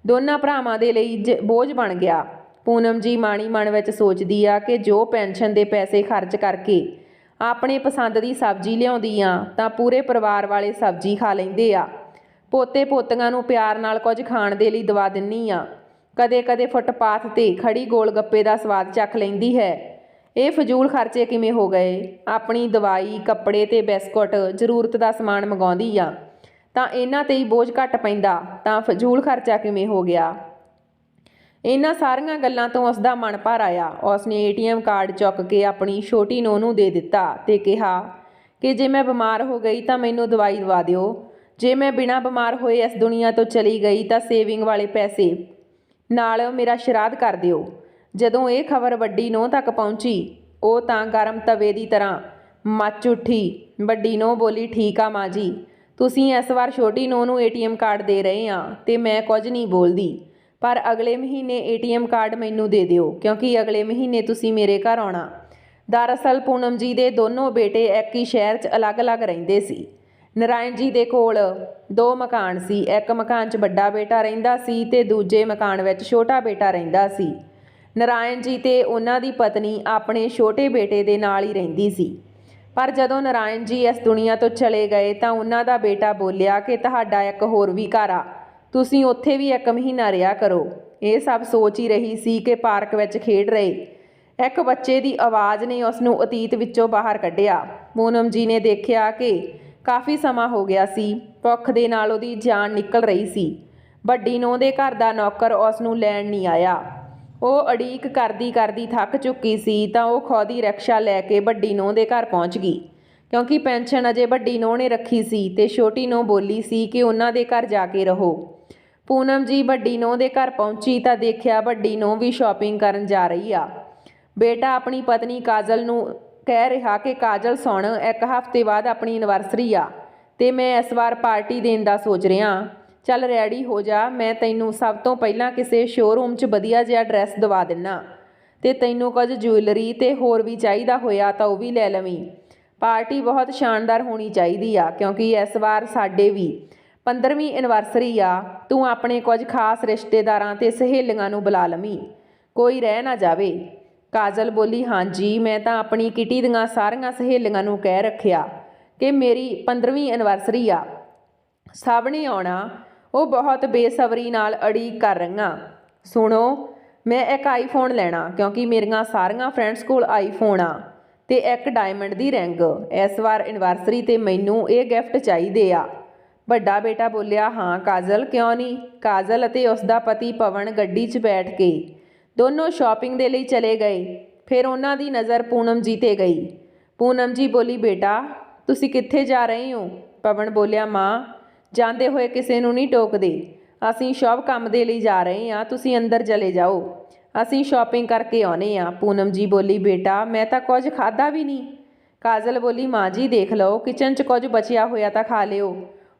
ਦੋਨਾਂ ਭਰਾਵਾਂ ਦੇ ਲਈ ਬੋਝ ਬਣ ਗਿਆ। ਪੂਨਮ ਜੀ ਮਾਣੀ ਮਨ ਵਿੱਚ ਸੋਚਦੀ ਆ ਕਿ ਜੋ ਪੈਨਸ਼ਨ ਦੇ ਪੈਸੇ ਖਰਚ ਕਰਕੇ ਆਪਣੇ ਪਸੰਦ ਦੀ ਸਬਜ਼ੀ ਲਿਆਉਂਦੀ ਆ ਤਾਂ ਪੂਰੇ ਪਰਿਵਾਰ ਵਾਲੇ ਸਬਜ਼ੀ ਖਾ ਲੈਂਦੇ ਆ। ਪੋਤੇ ਪੋਤੀਆਂ ਨੂੰ ਪਿਆਰ ਨਾਲ ਕੁਝ ਖਾਣ ਦੇ ਲਈ ਦਵਾ ਦਿੰਨੀ ਆ। ਕਦੇ ਕਦੇ ਫੁੱਟਪਾਥ 'ਤੇ ਖੜੀ ਗੋਲ ਗੱਪੇ ਦਾ ਸਵਾਦ ਚੱਖ ਲੈਂਦੀ ਹੈ। ਇਹ ਫਜ਼ੂਲ ਖਰਚੇ ਕਿਵੇਂ ਹੋ ਗਏ? ਆਪਣੀ ਦਵਾਈ, ਕੱਪੜੇ ਤੇ ਬਿਸਕੁਟ, ਜ਼ਰੂਰਤ ਦਾ ਸਮਾਨ ਮੰਗਾਉਂਦੀ ਆ ਤਾਂ ਇਹਨਾਂ 'ਤੇ ਹੀ ਬੋਝ ਘੱਟ ਪੈਂਦਾ, ਤਾਂ ਫਜ਼ੂਲ ਖਰਚਾ ਕਿਵੇਂ ਹੋ ਗਿਆ? ਇਹਨਾਂ ਸਾਰੀਆਂ ਗੱਲਾਂ ਤੋਂ ਉਸ ਦਾ ਮਨ ਭਰ ਆਇਆ। ਉਸ ਨੇ ATM ਕਾਰਡ ਚੁੱਕ ਕੇ ਆਪਣੀ ਛੋਟੀ ਨੂੰਹ ਨੂੰ ਦੇ ਦਿੱਤਾ ਤੇ ਕਿਹਾ ਕਿ ਜੇ ਮੈਂ ਬਿਮਾਰ ਹੋ ਗਈ ਤਾਂ ਮੈਨੂੰ ਦਵਾਈ ਦਵਾ ਦਿਓ। ਜੇ ਮੈਂ ਬਿਨਾਂ ਬਿਮਾਰ ਹੋਏ ਇਸ ਦੁਨੀਆ ਤੋਂ ਚਲੀ ਗਈ ਤਾਂ ਸੇਵਿੰਗ ਵਾਲੇ ਪੈਸੇ ਨਾਲ ਮੇਰਾ ਸ਼ਰਾਧ ਕਰ ਦਿਓ। ਜਦੋਂ ਇਹ ਖਬਰ ਵੱਡੀ ਨੂੰਹ ਤੱਕ ਪਹੁੰਚੀ, ਉਹ ਤਾਂ ਗਰਮ ਤਵੇ ਦੀ ਤਰ੍ਹਾਂ ਮੱਚ ਉੱਠੀ। ਵੱਡੀ ਨੂੰਹ ਬੋਲੀ, ਠੀਕ ਆ ਮਾਂ ਜੀ, ਤੁਸੀਂ ਇਸ ਵਾਰ ਛੋਟੀ ਨੂੰਹ ਨੂੰ ATM ਕਾਰਡ ਦੇ ਰਹੇ ਆ ਤੇ ਮੈਂ ਕੁਝ ਨਹੀਂ ਬੋਲਦੀ, ਪਰ ਅਗਲੇ ਮਹੀਨੇ ATM ਕਾਰਡ ਮੈਨੂੰ ਦੇ ਦਿਓ, ਕਿਉਂਕਿ ਅਗਲੇ ਮਹੀਨੇ ਤੁਸੀਂ ਮੇਰੇ ਘਰ ਆਉਣਾ। ਦਰਅਸਲ ਪੂਨਮ ਜੀ ਦੇ ਦੋਨੋਂ ਬੇਟੇ ਇੱਕ ਹੀ ਸ਼ਹਿਰ 'ਚ ਅਲੱਗ-ਅਲੱਗ ਰਹਿੰਦੇ ਸੀ। ਨਾਰਾਇਣ ਜੀ ਦੇ ਕੋਲ 2 ਮਕਾਨ ਸੀ। ਇੱਕ ਮਕਾਨ 'ਚ ਵੱਡਾ ਬੇਟਾ ਰਹਿੰਦਾ ਸੀ ਤੇ ਦੂਜੇ ਮਕਾਨ ਵਿੱਚ ਛੋਟਾ ਬੇਟਾ ਰਹਿੰਦਾ ਸੀ। ਨਾਰਾਇਣ ਜੀ ਤੇ ਉਹਨਾਂ ਦੀ ਪਤਨੀ ਆਪਣੇ ਛੋਟੇ ਬੇਟੇ ਦੇ ਨਾਲ ਹੀ ਰਹਿੰਦੀ ਸੀ। ਪਰ ਜਦੋਂ ਨਾਰਾਇਣ ਜੀ ਇਸ ਦੁਨੀਆ ਤੋਂ ਚਲੇ ਗਏ ਤਾਂ ਉਹਨਾਂ ਦਾ ਬੇਟਾ ਬੋਲਿਆ ਕਿ ਤੁਹਾਡਾ ਇੱਕ ਹੋਰ ਵੀ ਘਰ ਆ, ਤੁਸੀਂ ਉੱਥੇ ਵੀ 1 ਮਹੀਨਾ ਰਿਹਾ ਕਰੋ। ਇਹ ਸਭ ਸੋਚ ਹੀ ਰਹੀ ਸੀ ਕਿ ਪਾਰਕ ਵਿੱਚ ਖੇਡ ਰਹੇ ਇੱਕ ਬੱਚੇ ਦੀ ਆਵਾਜ਼ ਨੇ ਉਸ ਨੂੰ ਅਤੀਤ ਵਿੱਚੋਂ ਬਾਹਰ ਕੱਢਿਆ। ਪੂਨਮ ਜੀ ਨੇ ਦੇਖਿਆ ਕਿ ਕਾਫੀ ਸਮਾਂ ਹੋ ਗਿਆ ਸੀ। ਭੁੱਖ ਦੇ ਨਾਲ ਉਹਦੀ ਜਾਨ ਨਿਕਲ ਰਹੀ ਸੀ। ਵੱਡੀ ਨੂੰਹ ਦੇ ਘਰ ਦਾ ਨੌਕਰ ਉਸ ਨੂੰ ਲੈਣ ਨਹੀਂ ਆਇਆ। ਉਹ ਉਡੀਕ ਕਰਦੀ ਕਰਦੀ ਥੱਕ ਚੁੱਕੀ ਸੀ ਤਾਂ ਉਹ ਖੁਦ ਹੀ ਰਿਕਸ਼ਾ ਲੈ ਕੇ ਵੱਡੀ ਨੂੰਹ ਦੇ ਘਰ ਪਹੁੰਚ ਗਈ, ਕਿਉਂਕਿ ਪੈਨਸ਼ਨ ਅਜੇ ਵੱਡੀ ਨੂੰਹ ਨੇ ਰੱਖੀ ਸੀ ਤੇ ਛੋਟੀ ਨੂੰਹ ਬੋਲੀ ਸੀ ਕਿ ਉਹਨਾਂ ਦੇ ਘਰ ਜਾ ਕੇ ਰਹੋ। ਪੂਨਮ ਜੀ ਵੱਡੀ ਨੂੰਹ ਦੇ ਘਰ ਪਹੁੰਚੀ ਤਾਂ ਦੇਖਿਆ ਵੱਡੀ ਨੂੰਹ ਵੀ ਸ਼ਾਪਿੰਗ ਕਰਨ ਜਾ ਰਹੀ ਆ। ਬੇਟਾ ਆਪਣੀ ਪਤਨੀ ਕਾਜਲ ਨੂੰ ਕਹਿ ਰਿਹਾ ਕਿ ਕਾਜਲ ਸੁਣ, 1 ਹਫ਼ਤੇ ਬਾਅਦ ਆਪਣੀ ਐਨਵਰਸਰੀ ਆ ਤੇ ਮੈਂ ਇਸ ਵਾਰ ਪਾਰਟੀ ਦੇਣ ਦਾ ਸੋਚ ਰਿਹਾ। ਚੱਲ ਰੈਡੀ ਹੋ ਜਾ, ਮੈਂ ਤੈਨੂੰ ਸਭ ਤੋਂ ਪਹਿਲਾਂ ਕਿਸੇ ਸ਼ੋਰੂਮ 'ਚ ਵਧੀਆ ਜਿਹਾ ਡਰੈਸ ਦਵਾ ਦਿੰਨਾ ਤੇ ਤੈਨੂੰ ਕੁਝ ਜੁਐਲਰੀ ਤੇ ਹੋਰ ਵੀ ਚਾਹੀਦਾ ਹੋਇਆ ਤਾਂ ਉਹ ਵੀ ਲੈ ਲਵੀਂ। ਪਾਰਟੀ ਬਹੁਤ ਸ਼ਾਨਦਾਰ ਹੋਣੀ ਚਾਹੀਦੀ ਆ, ਕਿਉਂਕਿ ਇਸ ਵਾਰ ਸਾਡੇ ਵੀ 15ਵੀਂ ਐਨਵਰਸਰੀ ਆ। ਤੂੰ ਆਪਣੇ ਕੁਝ ਖਾਸ ਰਿਸ਼ਤੇਦਾਰਾਂ ਤੇ ਸਹੇਲੀਆਂ ਨੂੰ ਬੁਲਾ ਲਵੀਂ, ਕੋਈ ਰਹਿ ਨਾ ਜਾਵੇ। ਕਾਜਲ ਬੋਲੀ, ਹਾਂਜੀ, ਮੈਂ ਤਾਂ ਆਪਣੀ ਕਿਟੀ ਦੀਆਂ ਸਾਰੀਆਂ ਸਹੇਲੀਆਂ ਨੂੰ ਕਹਿ ਰੱਖਿਆ ਕਿ ਮੇਰੀ 15ਵੀਂ ਐਨਵਰਸਰੀ ਆ, ਸਭ ਨੇ ਆਉਣਾ। ਉਹ ਬਹੁਤ ਬੇਸਬਰੀ ਨਾਲ ਉਡੀਕ ਕਰ ਰਹੀਆਂ। ਸੁਣੋ, ਮੈਂ ਇੱਕ ਆਈਫੋਨ ਲੈਣਾ, ਕਿਉਂਕਿ ਮੇਰੀਆਂ ਸਾਰੀਆਂ ਫਰੈਂਡਸ ਕੋਲ ਆਈਫੋਨ ਆ ਤੇ ਇੱਕ ਡਾਇਮੰਡ ਦੀ ਰਿੰਗ। ਇਸ ਵਾਰ ਐਨਵਰਸਰੀ ਤੇ ਮੈਨੂੰ ਇਹ ਗਿਫਟ ਚਾਹੀਦੇ ਆ। ਵੱਡਾ ਬੇਟਾ ਬੋਲਿਆ, ਹਾਂ ਕਾਜਲ, ਕਿਉਂ ਨਹੀਂ। ਕਾਜਲ ਅਤੇ ਉਸ ਦਾ ਪਤੀ ਪਵਨ ਗੱਡੀ 'ਚ ਬੈਠ ਕੇ ਦੋਨੋਂ ਸ਼ਾਪਿੰਗ ਦੇ ਲਈ ਚਲੇ ਗਏ। ਫਿਰ ਉਹਨਾਂ ਦੀ ਨਜ਼ਰ ਪੂਨਮ ਜੀ 'ਤੇ ਗਈ। ਪੂਨਮ ਜੀ ਬੋਲੀ, ਬੇਟਾ ਤੁਸੀਂ ਕਿੱਥੇ ਜਾ ਰਹੇ ਹੋ? ਪਵਨ ਬੋਲਿਆ, ਮਾਂ, ਜਾਂਦੇ ਹੋਏ ਕਿਸੇ ਨੂੰ ਨਹੀਂ ਟੋਕਦੇ, ਅਸੀਂ ਸ਼ੁਭ ਕੰਮ ਦੇ ਲਈ ਜਾ ਰਹੇ ਹਾਂ, ਤੁਸੀਂ ਅੰਦਰ ਚਲੇ ਜਾਓ, ਅਸੀਂ ਸ਼ਾਪਿੰਗ ਕਰਕੇ ਆਉਣੇ ਆ। ਪੂਨਮ ਜੀ ਬੋਲੀ, ਬੇਟਾ ਮੈਂ ਤਾਂ ਕੁਝ ਖਾਧਾ ਵੀ ਨਹੀਂ। ਕਾਜਲ ਬੋਲੀ, ਮਾਂ ਜੀ ਦੇਖ ਲਓ, ਕਿਚਨ 'ਚ ਕੁਝ ਬਚਿਆ ਹੋਇਆ ਤਾਂ ਖਾ ਲਿਓ,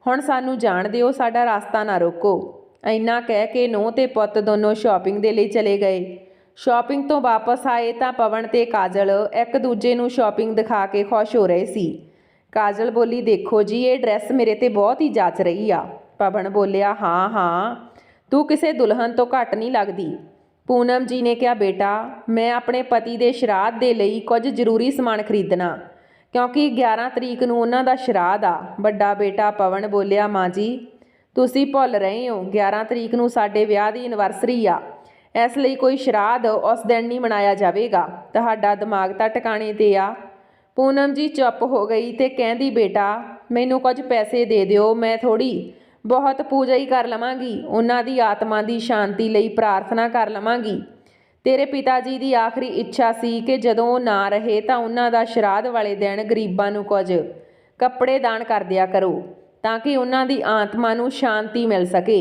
ਹੁਣ ਸਾਨੂੰ ਜਾਣ ਦਿਓ, ਸਾਡਾ ਰਸਤਾ ਨਾ ਰੋਕੋ। ਇੰਨਾ ਕਹਿ ਕੇ ਨੂੰਹ ਤੇ ਪੁੱਤ ਦੋਨੋਂ ਸ਼ਾਪਿੰਗ ਦੇ ਲਈ ਚਲੇ ਗਏ। ਸ਼ਾਪਿੰਗ ਤੋਂ ਵਾਪਸ ਆਏ ਤਾਂ ਪਵਨ ਤੇ ਕਾਜਲ ਇੱਕ ਦੂਜੇ ਨੂੰ ਸ਼ਾਪਿੰਗ ਦਿਖਾ ਕੇ ਖੁਸ਼ ਹੋ ਰਹੇ ਸੀ। ਕਾਜਲ ਬੋਲੀ, ਦੇਖੋ ਜੀ, ਇਹ ਡਰੈਸ ਮੇਰੇ ਤੇ ਬਹੁਤ ਹੀ ਜੱਚ ਰਹੀ ਆ। ਪਵਨ ਬੋਲਿਆ, ਹਾਂ ਹਾਂ, ਤੂੰ ਕਿਸੇ ਦੁਲਹਨ ਤੋਂ ਘੱਟ ਨਹੀਂ ਲੱਗਦੀ। ਪੂਨਮ ਜੀ ਨੇ ਕਿਹਾ, ਬੇਟਾ ਮੈਂ ਆਪਣੇ ਪਤੀ ਦੇ ਸ਼ਰਾਧ ਦੇ ਲਈ ਕੁਝ ਜ਼ਰੂਰੀ ਸਮਾਨ ਖਰੀਦਣਾ, ਕਿਉਂਕਿ 11 ਤਰੀਕ ਨੂੰ ਉਹਨਾਂ ਦਾ ਸ਼ਰਾਧ ਆ। ਵੱਡਾ ਬੇਟਾ ਪਵਨ ਬੋਲਿਆ, ਮਾਂ ਜੀ ਤੁਸੀਂ ਭੁੱਲ ਰਹੇ ਹੋ, 11 ਤਰੀਕ ਨੂੰ ਸਾਡੇ ਵਿਆਹ ਦੀ ਐਨਵਰਸਰੀ ਆ, ਇਸ ਲਈ ਕੋਈ ਸ਼ਰਾਧ ਉਸ ਦਿਨ ਨਹੀਂ ਮਨਾਇਆ ਜਾਵੇਗਾ। ਤੁਹਾਡਾ ਦਿਮਾਗ ਤਾਂ ਟਿਕਾਣੇ 'ਤੇ ਆ। ਪੂਨਮ ਜੀ ਚੁੱਪ ਹੋ ਗਈ ਤੇ ਕਹਿੰਦੀ, ਬੇਟਾ ਮੈਨੂੰ ਕੁਝ ਪੈਸੇ ਦੇ ਦਿਓ, ਮੈਂ ਥੋੜ੍ਹੀ ਬਹੁਤ ਪੂਜਾ ਹੀ ਕਰ ਲਵਾਂਗੀ, ਉਹਨਾਂ ਦੀ ਆਤਮਾ ਦੀ ਸ਼ਾਂਤੀ ਲਈ ਪ੍ਰਾਰਥਨਾ ਕਰ ਲਵਾਂਗੀ। ਤੇਰੇ ਪਿਤਾ ਜੀ ਦੀ ਆਖਰੀ ਇੱਛਾ ਸੀ ਕਿ ਜਦੋਂ ਉਹ ਨਾ ਰਹੇ ਤਾਂ ਉਹਨਾਂ ਦਾ ਸ਼ਰਾਧ ਵਾਲੇ ਦਿਨ ਗਰੀਬਾਂ ਨੂੰ ਕੁਝ ਕੱਪੜੇ ਦਾਨ ਕਰ ਦਿਆ ਕਰੋ, ਤਾਂ ਕਿ ਉਹਨਾਂ ਦੀ ਆਤਮਾ ਨੂੰ ਸ਼ਾਂਤੀ ਮਿਲ ਸਕੇ।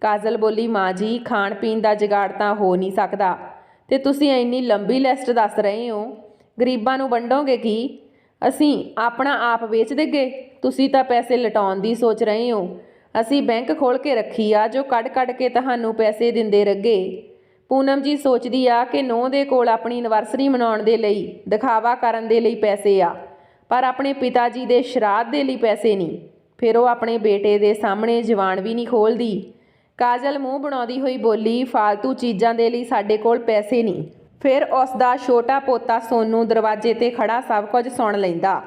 ਕਾਜਲ ਬੋਲੀ, ਮਾਂ ਜੀ ਖਾਣ ਪੀਣ ਦਾ ਜੁਗਾੜ ਤਾਂ ਹੋ ਨਹੀਂ ਸਕਦਾ ਤੇ ਤੁਸੀਂ ਇੰਨੀ ਲੰਬੀ ਲਿਸਟ ਦੱਸ ਰਹੇ ਹੋ, ਗਰੀਬਾਂ ਨੂੰ ਵੰਡੋਗੇ ਕੀ? ਅਸੀਂ ਆਪਣਾ ਆਪ ਵੇਚ ਦੇਗੇ? ਤੁਸੀਂ ਤਾਂ ਪੈਸੇ ਲਟਾਉਣ ਦੀ ਸੋਚ ਰਹੇ ਹੋ। ਅਸੀਂ ਬੈਂਕ ਖੋਲ੍ਹ ਕੇ ਰੱਖੀ ਆ ਜੋ ਕੱਢ ਕੇ ਤੁਹਾਨੂੰ ਪੈਸੇ ਦਿੰਦੇ ਰੱਗੇ। ਪੂਨਮ ਜੀ ਸੋਚਦੀ ਆ ਕਿ ਨੂੰਹ ਦੇ ਕੋਲ ਆਪਣੀ ਐਨਵਰਸਰੀ ਮਨਾਉਣ ਦੇ ਲਈ, ਦਿਖਾਵਾ ਕਰਨ ਦੇ ਲਈ ਪੈਸੇ ਆ, ਪਰ ਆਪਣੇ ਪਿਤਾ ਜੀ ਦੇ ਸ਼ਰਾਧ ਦੇ ਲਈ ਪੈਸੇ ਨਹੀਂ। ਫਿਰ ਉਹ ਆਪਣੇ ਬੇਟੇ ਦੇ ਸਾਹਮਣੇ ਜ਼ੁਬਾਨ ਵੀ ਨਹੀਂ ਖੋਲ੍ਹਦੀ। ਕਾਜਲ ਮੂੰਹ ਬਣਾਉਂਦੀ ਹੋਈ ਬੋਲੀ, ਫਾਲਤੂ ਚੀਜ਼ਾਂ ਦੇ ਲਈ ਸਾਡੇ ਕੋਲ ਪੈਸੇ ਨਹੀਂ। ਫਿਰ ਉਸ ਦਾ ਛੋਟਾ ਪੋਤਾ ਸੋਨੂ ਦਰਵਾਜ਼ੇ 'ਤੇ ਖੜਾ ਸਭ ਕੁਝ ਸੁਣ ਲੈਂਦਾ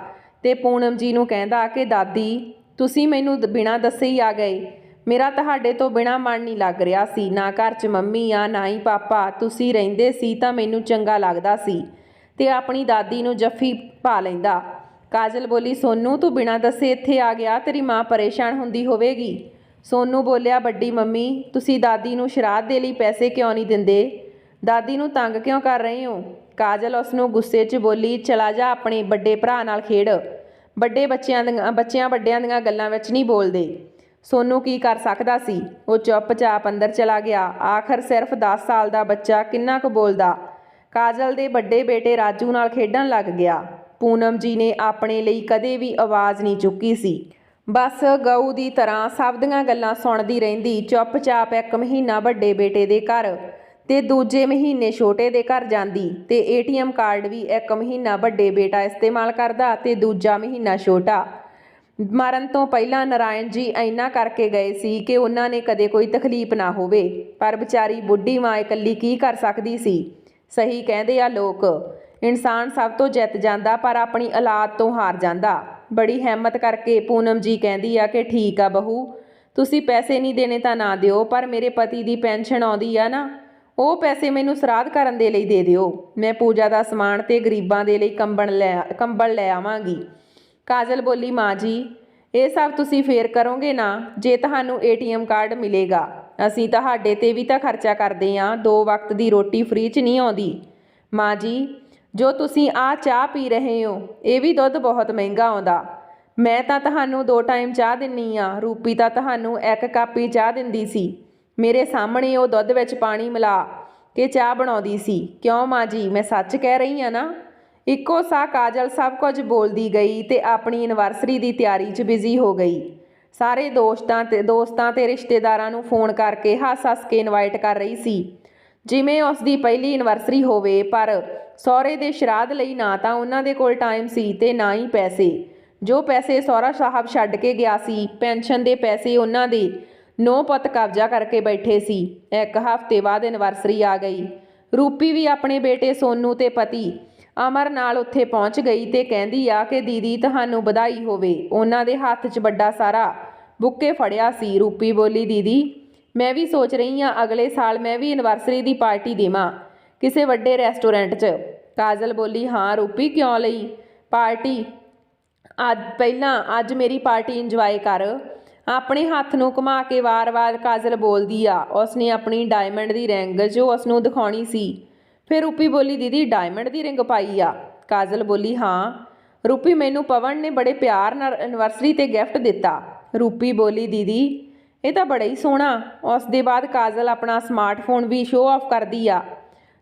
ਤੇ ਪੂਨਮ ਜੀ ਨੂੰ ਕਹਿੰਦਾ ਕਿ ਦਾਦੀ ਤੁਸੀਂ ਮੈਨੂੰ ਬਿਨਾਂ ਦੱਸੇ ਹੀ ਆ ਗਏ। ਮੇਰਾ ਤੁਹਾਡੇ ਤੋਂ ਬਿਨਾਂ ਮਨ ਨਹੀਂ ਲੱਗ ਰਿਹਾ ਸੀ। ਨਾ ਘਰ 'ਚ ਮੰਮੀ ਆ ਨਾ ਹੀ ਪਾਪਾ। ਤੁਸੀਂ ਰਹਿੰਦੇ ਸੀ ਤਾਂ ਮੈਨੂੰ ਚੰਗਾ ਲੱਗਦਾ ਸੀ। ਤੇ ਆਪਣੀ ਦਾਦੀ ਨੂੰ ਜੱਫੀ ਪਾ ਲੈਂਦਾ। ਕਾਜਲ ਬੋਲੀ, ਸੋਨੂ ਤੂੰ ਬਿਨਾਂ ਦੱਸੇ ਇੱਥੇ ਆ ਗਿਆ, ਤੇਰੀ ਮਾਂ ਪਰੇਸ਼ਾਨ ਹੁੰਦੀ ਹੋਵੇਗੀ। ਸੋਨੂ ਬੋਲਿਆ, ਵੱਡੀ ਮੰਮੀ ਤੁਸੀਂ ਦਾਦੀ ਨੂੰ ਸ਼ਰਾਧ ਦੇ ਲਈ ਪੈਸੇ ਕਿਉਂ ਨਹੀਂ ਦਿੰਦੇ? ਦਾਦੀ ਨੂੰ ਤੰਗ ਕਿਉਂ ਕਰ ਰਹੇ ਹੋ? ਕਾਜਲ ਉਸ ਨੂੰ ਗੁੱਸੇ 'ਚ ਬੋਲੀ, ਚਲਾ ਜਾ ਆਪਣੇ ਵੱਡੇ ਭਰਾ ਨਾਲ ਖੇਡ। ਵੱਡੇ ਬੱਚਿਆਂ ਵੱਡਿਆਂ ਦੀਆਂ ਗੱਲਾਂ ਵਿੱਚ ਨਹੀਂ ਬੋਲਦੇ। ਸੋਨੂ ਕੀ ਕਰ ਸਕਦਾ ਸੀ? ਉਹ ਚੁੱਪਚਾਪ ਅੰਦਰ ਚਲਾ ਗਿਆ। ਆਖਰ ਸਿਰਫ 10 ਸਾਲ ਦਾ ਬੱਚਾ ਕਿੰਨਾ ਕੁ ਬੋਲਦਾ। ਕਾਜਲ ਦੇ ਵੱਡੇ ਬੇਟੇ ਰਾਜੂ ਨਾਲ ਖੇਡਣ ਲੱਗ ਗਿਆ। ਪੂਨਮ ਜੀ ਨੇ ਆਪਣੇ ਲਈ ਕਦੇ ਵੀ ਆਵਾਜ਼ ਨਹੀਂ ਚੁੱਕੀ ਸੀ। ਬਸ ਗਊ ਦੀ ਤਰ੍ਹਾਂ ਸਭ ਦੀਆਂ ਗੱਲਾਂ ਸੁਣਦੀ ਰਹਿੰਦੀ। ਚੁੱਪਚਾਪ 1 ਮਹੀਨਾ ਵੱਡੇ ਬੇਟੇ ਦੇ ਘਰ ਤੇ ਦੂਜੇ ਮਹੀਨੇ ਛੋਟੇ ਦੇ ਘਰ ਜਾਂਦੀ ਤੇ ATM ਕਾਰਡ ਵੀ 1 ਮਹੀਨਾ ਵੱਡੇ ਬੇਟਾ ਇਸਤੇਮਾਲ ਕਰਦਾ ਤੇ ਦੂਜਾ ਮਹੀਨਾ ਛੋਟਾ। ਮਰਨ ਤੋਂ ਪਹਿਲਾਂ ਨਾਰਾਇਣ ਜੀ ਇੰਨਾ ਕਰਕੇ ਗਏ ਸੀ ਕਿ ਉਹਨਾਂ ਨੇ ਕਦੇ ਕੋਈ ਤਕਲੀਫ ਨਾ ਹੋਵੇ, ਪਰ ਵਿਚਾਰੀ ਬੁੱਢੀ ਮਾਂ ਇਕੱਲੀ ਕੀ ਕਰ ਸਕਦੀ ਸੀ। ਸਹੀ ਕਹਿੰਦੇ ਆ ਲੋਕ, ਇਨਸਾਨ ਸਭ ਤੋਂ ਜਿੱਤ ਜਾਂਦਾ ਪਰ ਆਪਣੀ ਔਲਾਦ ਤੋਂ ਹਾਰ ਜਾਂਦਾ। ਬੜੀ ਹਿੰਮਤ ਕਰਕੇ ਪੂਨਮ ਜੀ ਕਹਿੰਦੀ ਆ ਕਿ ਠੀਕ ਆ ਬਹੂ, ਤੁਸੀਂ ਪੈਸੇ ਨਹੀਂ ਦੇਣੇ ਤਾਂ ਨਾ ਦਿਓ, ਪਰ ਮੇਰੇ ਪਤੀ ਦੀ ਪੈਨਸ਼ਨ ਆਉਂਦੀ ਆ ਨਾ, ਉਹ ਪੈਸੇ ਮੈਨੂੰ ਸਰਾਧ ਕਰਨ ਦੇ ਲਈ ਦੇ ਦਿਓ। ਮੈਂ ਪੂਜਾ ਦਾ ਸਮਾਨ ਤੇ ਗਰੀਬਾਂ ਦੇ ਲਈ ਕੰਬਲ ਲੈ ਆਵਾਂਗੀ। ਕਾਜਲ ਬੋਲੀ, ਮਾਂ ਜੀ ਇਹ ਸਭ ਤੁਸੀਂ ਫੇਰ ਕਰੋਗੇ ਨਾ ਜੇ ਤੁਹਾਨੂੰ ATM ਕਾਰਡ ਮਿਲੇਗਾ। ਅਸੀਂ ਤੁਹਾਡੇ ਤੇ ਵੀ ਤਾਂ ਖਰਚਾ ਕਰਦੇ ਹਾਂ। 2 ਵਕਤ ਦੀ ਰੋਟੀ ਫ੍ਰੀ 'ਚ ਨਹੀਂ ਆਉਂਦੀ। ਮਾਂ ਜੀ ਜੋ ਤੁਸੀਂ ਆਹ ਚਾਹ ਪੀ ਰਹੇ ਹੋ ਇਹ ਵੀ ਦੁੱਧ ਬਹੁਤ ਮਹਿੰਗਾ ਆਉਂਦਾ। ਮੈਂ ਤਾਂ ਤੁਹਾਨੂੰ 2 ਟਾਈਮ ਚਾਹ ਦਿੰਨੀ ਆ। ਰੂਪੀ ਤਾਂ ਤੁਹਾਨੂੰ 1 ਕੱਪ ਹੀ ਚਾਹ ਦਿੰਦੀ ਸੀ। ਮੇਰੇ ਸਾਹਮਣੇ ਉਹ ਦੁੱਧ ਵਿੱਚ ਪਾਣੀ ਮਿਲਾ ਕੇ ਚਾਹ ਬਣਾਉਂਦੀ ਸੀ। ਕਿਉਂ ਮਾਂ ਜੀ, ਮੈਂ ਸੱਚ ਕਹਿ ਰਹੀ ਹਾਂ ਨਾ? ਇੱਕੋ ਸਾਹ ਕਾਜਲ ਸਭ ਕੁਝ ਬੋਲਦੀ ਗਈ ਤੇ ਆਪਣੀ ਐਨਵਰਸਰੀ ਦੀ ਤਿਆਰੀ 'ਚ ਬਿਜ਼ੀ ਹੋ ਗਈ। ਸਾਰੇ ਦੋਸਤਾਂ ਤੇ ਰਿਸ਼ਤੇਦਾਰਾਂ ਨੂੰ ਫੋਨ ਕਰਕੇ ਹੱਸ ਕੇ ਇਨਵਾਈਟ ਕਰ ਰਹੀ ਸੀ ਜਿਵੇਂ ਉਸ ਦੀ ਪਹਿਲੀ ਐਨਵਰਸਰੀ ਹੋਵੇ। ਪਰ ਸਹੁਰੇ ਦੇ ਸ਼ਰਾਧ ਲਈ ਨਾ ਤਾਂ ਉਹਨਾਂ ਦੇ ਕੋਲ ਟਾਈਮ ਸੀ ਤੇ ਨਾ ਹੀ ਪੈਸੇ। ਜੋ ਪੈਸੇ ਸਹੁਰਾ ਸਾਹਿਬ ਛੱਡ ਕੇ ਗਿਆ ਸੀ, ਪੈਨਸ਼ਨ ਦੇ ਪੈਸੇ ਉਹਨਾਂ ਦੇ 9 ਪੁੱਤ ਕਬਜ਼ਾ ਕਰਕੇ ਬੈਠੇ ਸੀ। 1 ਹਫ਼ਤੇ ਬਾਅਦ ਐਨਵਰਸਰੀ ਆ ਗਈ। ਰੂਪੀ ਵੀ ਆਪਣੇ ਬੇਟੇ ਸੋਨੂ ਤੇ ਪਤੀ ਅਮਰ ਨਾਲ ਉੱਥੇ ਪਹੁੰਚ ਗਈ ਤੇ ਕਹਿੰਦੀ ਆ ਕਿ ਦੀਦੀ ਤੁਹਾਨੂੰ ਵਧਾਈ ਹੋਵੇ। ਉਹਨਾਂ ਦੇ ਹੱਥ 'ਚ ਵੱਡਾ ਸਾਰਾ ਬੁੱਕੇ ਫੜਿਆ ਸੀ। ਰੂਪੀ ਬੋਲੀ, ਦੀਦੀ ਮੈਂ ਵੀ ਸੋਚ ਰਹੀ ਹਾਂ ਅਗਲੇ ਸਾਲ ਮੈਂ ਵੀ ਐਨਵਰਸਰੀ ਦੀ ਪਾਰਟੀ ਦੇਵਾਂ ਕਿਸੇ ਵੱਡੇ ਰੈਸਟੋਰੈਂਟ 'ਚ। ਕਾਜਲ ਬੋਲੀ, ਹਾਂ ਰੂਪੀ ਕਿਉਂ ਲਈ ਪਾਰਟੀ? ਅੱਜ ਮੇਰੀ ਪਾਰਟੀ ਇੰਜੋਏ ਕਰ। ਆਪਣੇ ਹੱਥ ਨੂੰ ਘੁਮਾ ਕੇ ਵਾਰ-ਵਾਰ ਕਾਜਲ ਬੋਲਦੀ ਆ। ਉਸਨੇ ਆਪਣੀ ਡਾਇਮੰਡ ਦੀ ਰਿੰਗ ਜੋ ਉਸਨੂੰ ਦਿਖਾਉਣੀ ਸੀ। ਫਿਰ ਰੂਪੀ ਬੋਲੀ, ਦੀਦੀ ਡਾਇਮੰਡ ਦੀ ਰਿੰਗ ਪਾਈ ਆ? ਕਾਜਲ ਬੋਲੀ, ਹਾਂ ਰੂਪੀ ਮੈਨੂੰ ਪਵਨ ਨੇ ਬੜੇ ਪਿਆਰ ਨਾਲ ਐਨਵਰਸਰੀ ਤੇ ਗਿਫਟ ਦਿੱਤਾ। ਰੂਪੀ ਬੋਲੀ, ਦੀਦੀ ਇਹ ਤਾਂ ਬੜਾ ਹੀ ਸੋਹਣਾ। ਉਸ ਦੇ ਬਾਅਦ ਕਾਜਲ ਆਪਣਾ ਸਮਾਰਟਫੋਨ ਵੀ ਸ਼ੋਅ ਆਫ ਕਰਦੀ ਆ।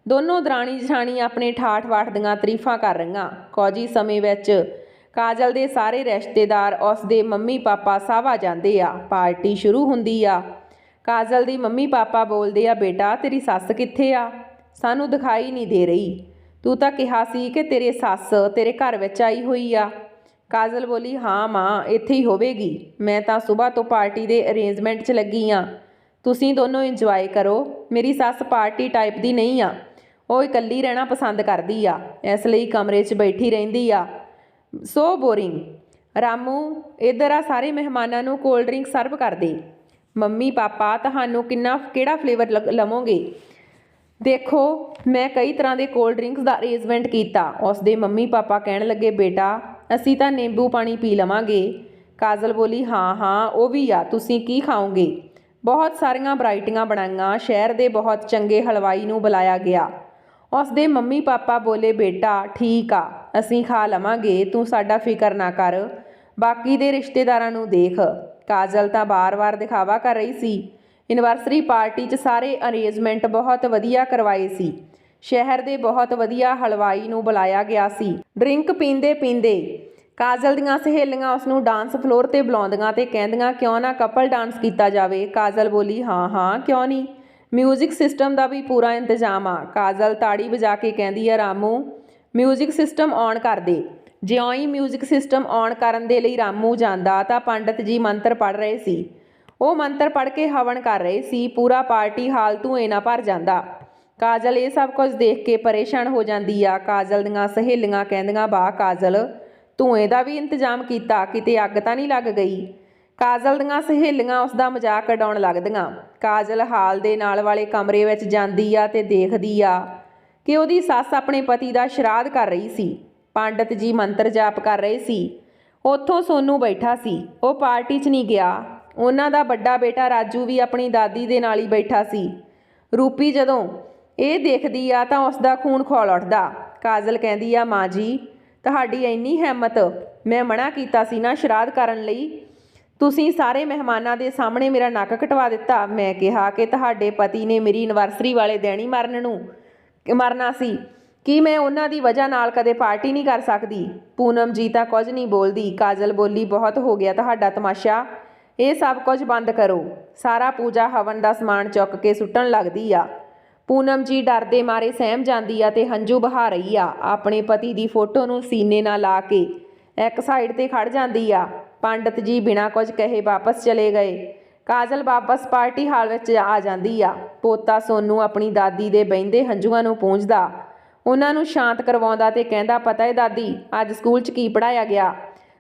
ਦੋਨੋਂ ਦਰਾਣੀ ਜਠਾਣੀ ਆਪਣੇ ਠਾਠ-ਬਾਠ ਦੀਆਂ ਤਾਰੀਫਾਂ ਕਰ ਰਹੀਆਂ। ਕੁਝ ਹੀ ਸਮੇਂ ਵਿੱਚ ਕਾਜਲ ਦੇ ਸਾਰੇ ਰਿਸ਼ਤੇਦਾਰ, ਉਸ ਦੇ ਮੰਮੀ ਪਾਪਾ ਸਭ ਆ ਜਾਂਦੇ ਆ। ਪਾਰਟੀ ਸ਼ੁਰੂ ਹੁੰਦੀ ਆ। ਕਾਜਲ ਦੀ ਮੰਮੀ ਪਾਪਾ ਬੋਲਦੇ ਆ, ਬੇਟਾ ਤੇਰੀ ਸੱਸ ਕਿੱਥੇ ਆ? ਸਾਨੂੰ ਦਿਖਾਈ ਨਹੀਂ ਦੇ ਰਹੀ। ਤੂੰ ਤਾਂ ਕਿਹਾ ਸੀ ਕਿ ਤੇਰੇ ਸੱਸ ਤੇਰੇ ਘਰ ਵਿੱਚ ਆਈ ਹੋਈ ਆ। ਕਾਜਲ ਬੋਲੀ, ਹਾਂ ਮਾਂ ਇੱਥੇ ਹੀ ਹੋਵੇਗੀ। ਮੈਂ ਤਾਂ ਸਵੇਰ ਤੋਂ ਪਾਰਟੀ ਦੇ ਅਰੇਂਜਮੈਂਟ 'ਚ ਲੱਗੀ ਆ। ਤੁਸੀਂ ਦੋਨੋਂ ਇੰਜੋਏ ਕਰੋ। ਮੇਰੀ ਸੱਸ ਪਾਰਟੀ ਟਾਈਪ ਦੀ ਨਹੀਂ ਆ। ਉਹ ਇਕੱਲੀ ਰਹਿਣਾ ਪਸੰਦ ਕਰਦੀ ਆ, ਇਸ ਲਈ ਕਮਰੇ 'ਚ ਬੈਠੀ ਰਹਿੰਦੀ ਆ। ਸੋ ਬੋਰਿੰਗ। ਰਾਮੂ ਇੱਧਰ ਆ, ਸਾਰੇ ਮਹਿਮਾਨਾਂ ਨੂੰ ਕੋਲਡ ਡਰਿੰਕ ਸਰਵ ਕਰ ਦੇ। ਮੰਮੀ ਪਾਪਾ ਤੁਹਾਨੂੰ ਕਿਹੜਾ ਫਲੇਵਰ ਲਵੋਗੇ? ਦੇਖੋ ਮੈਂ ਕਈ ਤਰ੍ਹਾਂ ਦੇ ਕੋਲਡ ਡਰਿੰਕਸ ਦਾ ਅਰੇਂਜਮੈਂਟ ਕੀਤਾ। ਉਸ ਦੇ ਮੰਮੀ ਪਾਪਾ ਕਹਿਣ ਲੱਗੇ, ਬੇਟਾ ਅਸੀਂ ਤਾਂ ਨਿੰਬੂ ਪਾਣੀ ਪੀ ਲਵਾਂਗੇ। ਕਾਜਲ ਬੋਲੀ, ਹਾਂ ਉਹ ਵੀ ਆ। ਤੁਸੀਂ ਕੀ ਖਾਓਗੇ? ਬਹੁਤ ਸਾਰੀਆਂ ਵਰਾਇਟੀਆਂ ਬਣਾਈਆਂ। ਸ਼ਹਿਰ ਦੇ ਬਹੁਤ ਚੰਗੇ ਹਲਵਾਈ ਨੂੰ ਬੁਲਾਇਆ ਗਿਆ। ਉਸ ਦੇ ਮੰਮੀ ਪਾਪਾ ਬੋਲੇ, ਬੇਟਾ ਠੀਕ ਆ ਅਸੀਂ ਖਾ ਲਵਾਂਗੇ, ਤੂੰ ਸਾਡਾ ਫਿਕਰ ਨਾ ਕਰ। ਬਾਕੀ ਦੇ ਰਿਸ਼ਤੇਦਾਰਾਂ ਨੂੰ ਦੇਖ। ਕਾਜਲ ਤਾਂ ਵਾਰ-ਵਾਰ ਦਿਖਾਵਾ ਕਰ ਰਹੀ ਸੀ। ਐਨਵਰਸਰੀ ਪਾਰਟੀ 'ਚ ਸਾਰੇ ਅਰੇਂਜਮੈਂਟ ਬਹੁਤ ਵਧੀਆ ਕਰਵਾਏ ਸੀ। ਸ਼ਹਿਰ ਦੇ ਬਹੁਤ ਵਧੀਆ ਹਲਵਾਈ ਨੂੰ ਬੁਲਾਇਆ ਗਿਆ ਸੀ। ਡਰਿੰਕ ਪੀਂਦੇ ਕਾਜਲ ਦੀਆਂ ਸਹੇਲੀਆਂ ਉਸ ਨੂੰ ਡਾਂਸ ਫਲੋਰ 'ਤੇ ਬੁਲਾਉਂਦੀਆਂ ਤੇ ਕਹਿੰਦੀਆਂ ਕਿਉਂ ਨਾ ਕਪਲ ਡਾਂਸ ਕੀਤਾ ਜਾਵੇ। ਕਾਜਲ ਬੋਲੀ ਹਾਂ ਹਾਂ ਕਿਉਂ ਨਹੀਂ, ਮਿਊਜ਼ਿਕ ਸਿਸਟਮ ਦਾ ਵੀ ਪੂਰਾ ਇੰਤਜ਼ਾਮ ਆ। ਕਾਜਲ ਤਾੜੀ ਵਜਾ ਕੇ ਕਹਿੰਦੀ ਆ ਰਾਮੂ ਮਿਊਜ਼ਿਕ ਸਿਸਟਮ ਔਨ ਕਰ ਦੇ। ਜਿਉਂ ਹੀ ਮਿਊਜ਼ਿਕ ਸਿਸਟਮ ਔਨ ਕਰਨ ਦੇ ਲਈ ਰਾਮੂ ਜਾਂਦਾ ਤਾਂ ਪੰਡਤ ਜੀ ਮੰਤਰ ਪੜ੍ਹ ਰਹੇ ਸੀ। ਉਹ ਮੰਤਰ ਪੜ੍ਹ ਕੇ ਹਵਨ ਕਰ ਰਹੇ ਸੀ। ਪੂਰਾ ਪਾਰਟੀ ਹਾਲ ਧੂੰਏ ਨਾਲ ਭਰ ਜਾਂਦਾ। ਕਾਜਲ ਇਹ ਸਭ ਕੁਝ ਦੇਖ ਕੇ ਪਰੇਸ਼ਾਨ ਹੋ ਜਾਂਦੀ ਆ। ਕਾਜਲ ਦੀਆਂ ਸਹੇਲੀਆਂ ਕਹਿੰਦੀਆਂ ਵਾਹ ਕਾਜਲ ਧੂੰਏ ਦਾ ਵੀ ਇੰਤਜ਼ਾਮ ਕੀਤਾ, ਕਿਤੇ ਅੱਗ ਤਾਂ ਨਹੀਂ ਲੱਗ ਗਈ। ਕਾਜਲ ਦੀਆਂ ਸਹੇਲੀਆਂ ਉਸ ਦਾ ਮਜ਼ਾਕ ਉਡਾਉਣ ਲੱਗਦੀਆਂ। ਕਾਜਲ ਹਾਲ ਦੇ ਨਾਲ ਵਾਲੇ ਕਮਰੇ ਵਿੱਚ ਜਾਂਦੀ ਆ ਤੇ ਦੇਖਦੀ ਆ ਕਿ ਉਹਦੀ ਸੱਸ ਆਪਣੇ ਪਤੀ ਦਾ ਸ਼ਰਾਧ ਕਰ ਰਹੀ ਸੀ। ਪੰਡਤ ਜੀ ਮੰਤਰ ਜਾਪ ਕਰ ਰਹੇ ਸੀ। ਉੱਥੋਂ ਸੋਨੂ ਬੈਠਾ ਸੀ। ਉਹ ਪਾਰਟੀ 'ਚ ਨਹੀਂ ਗਿਆ। ਉਹਨਾਂ ਦਾ ਵੱਡਾ ਬੇਟਾ ਰਾਜੂ ਵੀ ਆਪਣੀ ਦਾਦੀ ਦੇ ਨਾਲ ਹੀ ਬੈਠਾ ਸੀ। ਰੂਪੀ ਜਦੋਂ ਇਹ ਦੇਖਦੀ ਆ ਤਾਂ ਉਸ ਦਾ ਖੂਨ ਖੌਲ ਉੱਠਦਾ। ਕਾਜਲ ਕਹਿੰਦੀ ਆ ਮਾਂ ਜੀ ਤੁਹਾਡੀ ਇੰਨੀ ਹਿੰਮਤ, ਮੈਂ ਮਨਾ ਕੀਤਾ ਸੀ ਨਾ ਸ਼ਰਾਧ ਕਰਨ ਲਈ, ਤੁਸੀਂ ਸਾਰੇ ਮਹਿਮਾਨਾਂ ਦੇ ਸਾਹਮਣੇ ਮੇਰਾ ਨੱਕ ਕਟਵਾ ਦਿੱਤਾ। ਮੈਂ ਕਿਹਾ ਕਿ ਤੁਹਾਡੇ ਪਤੀ ਨੇ ਮੇਰੀ ਐਨਵਰਸਰੀ ਵਾਲੇ ਦਿਨ ਹੀ ਮਰਨਾ ਸੀ। ਕੀ ਮੈਂ ਉਹਨਾਂ ਦੀ ਵਜ੍ਹਾ ਨਾਲ ਕਦੇ ਪਾਰਟੀ ਨਹੀਂ ਕਰ ਸਕਦੀ। ਪੂਨਮ ਜੀ ਤਾਂ ਕੁਝ ਨਹੀਂ ਬੋਲਦੀ। ਕਾਜਲ ਬੋਲੀ ਬਹੁਤ ਹੋ ਗਿਆ ਤੁਹਾਡਾ ਤਮਾਸ਼ਾ, ਇਹ ਸਭ ਕੁਝ ਬੰਦ ਕਰੋ। ਸਾਰਾ ਪੂਜਾ ਹਵਨ ਦਾ ਸਮਾਨ ਚੁੱਕ ਕੇ ਸੁੱਟਣ ਲੱਗਦੀ ਆ। ਪੂਨਮ ਜੀ ਡਰਦੇ ਮਾਰੇ ਸਹਿਮ ਜਾਂਦੀ ਆ ਤੇ ਹੰਝੂ ਬਹਾ ਰਹੀ ਆ। ਆਪਣੇ ਪਤੀ ਦੀ ਫੋਟੋ ਨੂੰ ਸੀਨੇ ਨਾਲ ਲਾ ਕੇ ਇੱਕ ਸਾਈਡ ਤੇ ਖੜ ਜਾਂਦੀ ਆ। ਪੰਡਤ ਜੀ ਬਿਨਾਂ ਕੁਝ ਕਹੇ ਵਾਪਸ ਚਲੇ ਗਏ। ਕਾਜਲ ਵਾਪਸ ਪਾਰਟੀ ਹਾਲ ਵਿੱਚ ਆ ਜਾਂਦੀ ਆ। ਪੋਤਾ ਸੋਨੂ ਆਪਣੀ ਦਾਦੀ ਦੇ ਬਹਿੰਦੇ ਹੰਝੂਆਂ ਨੂੰ ਪੂੰਝਦਾ, ਉਹਨਾਂ ਨੂੰ ਸ਼ਾਂਤ ਕਰਵਾਉਂਦਾ ਤੇ ਕਹਿੰਦਾ ਪਤਾ ਹੈ ਦਾਦੀ ਅੱਜ ਸਕੂਲ 'ਚ ਕੀ ਪੜ੍ਹਾਇਆ ਗਿਆ।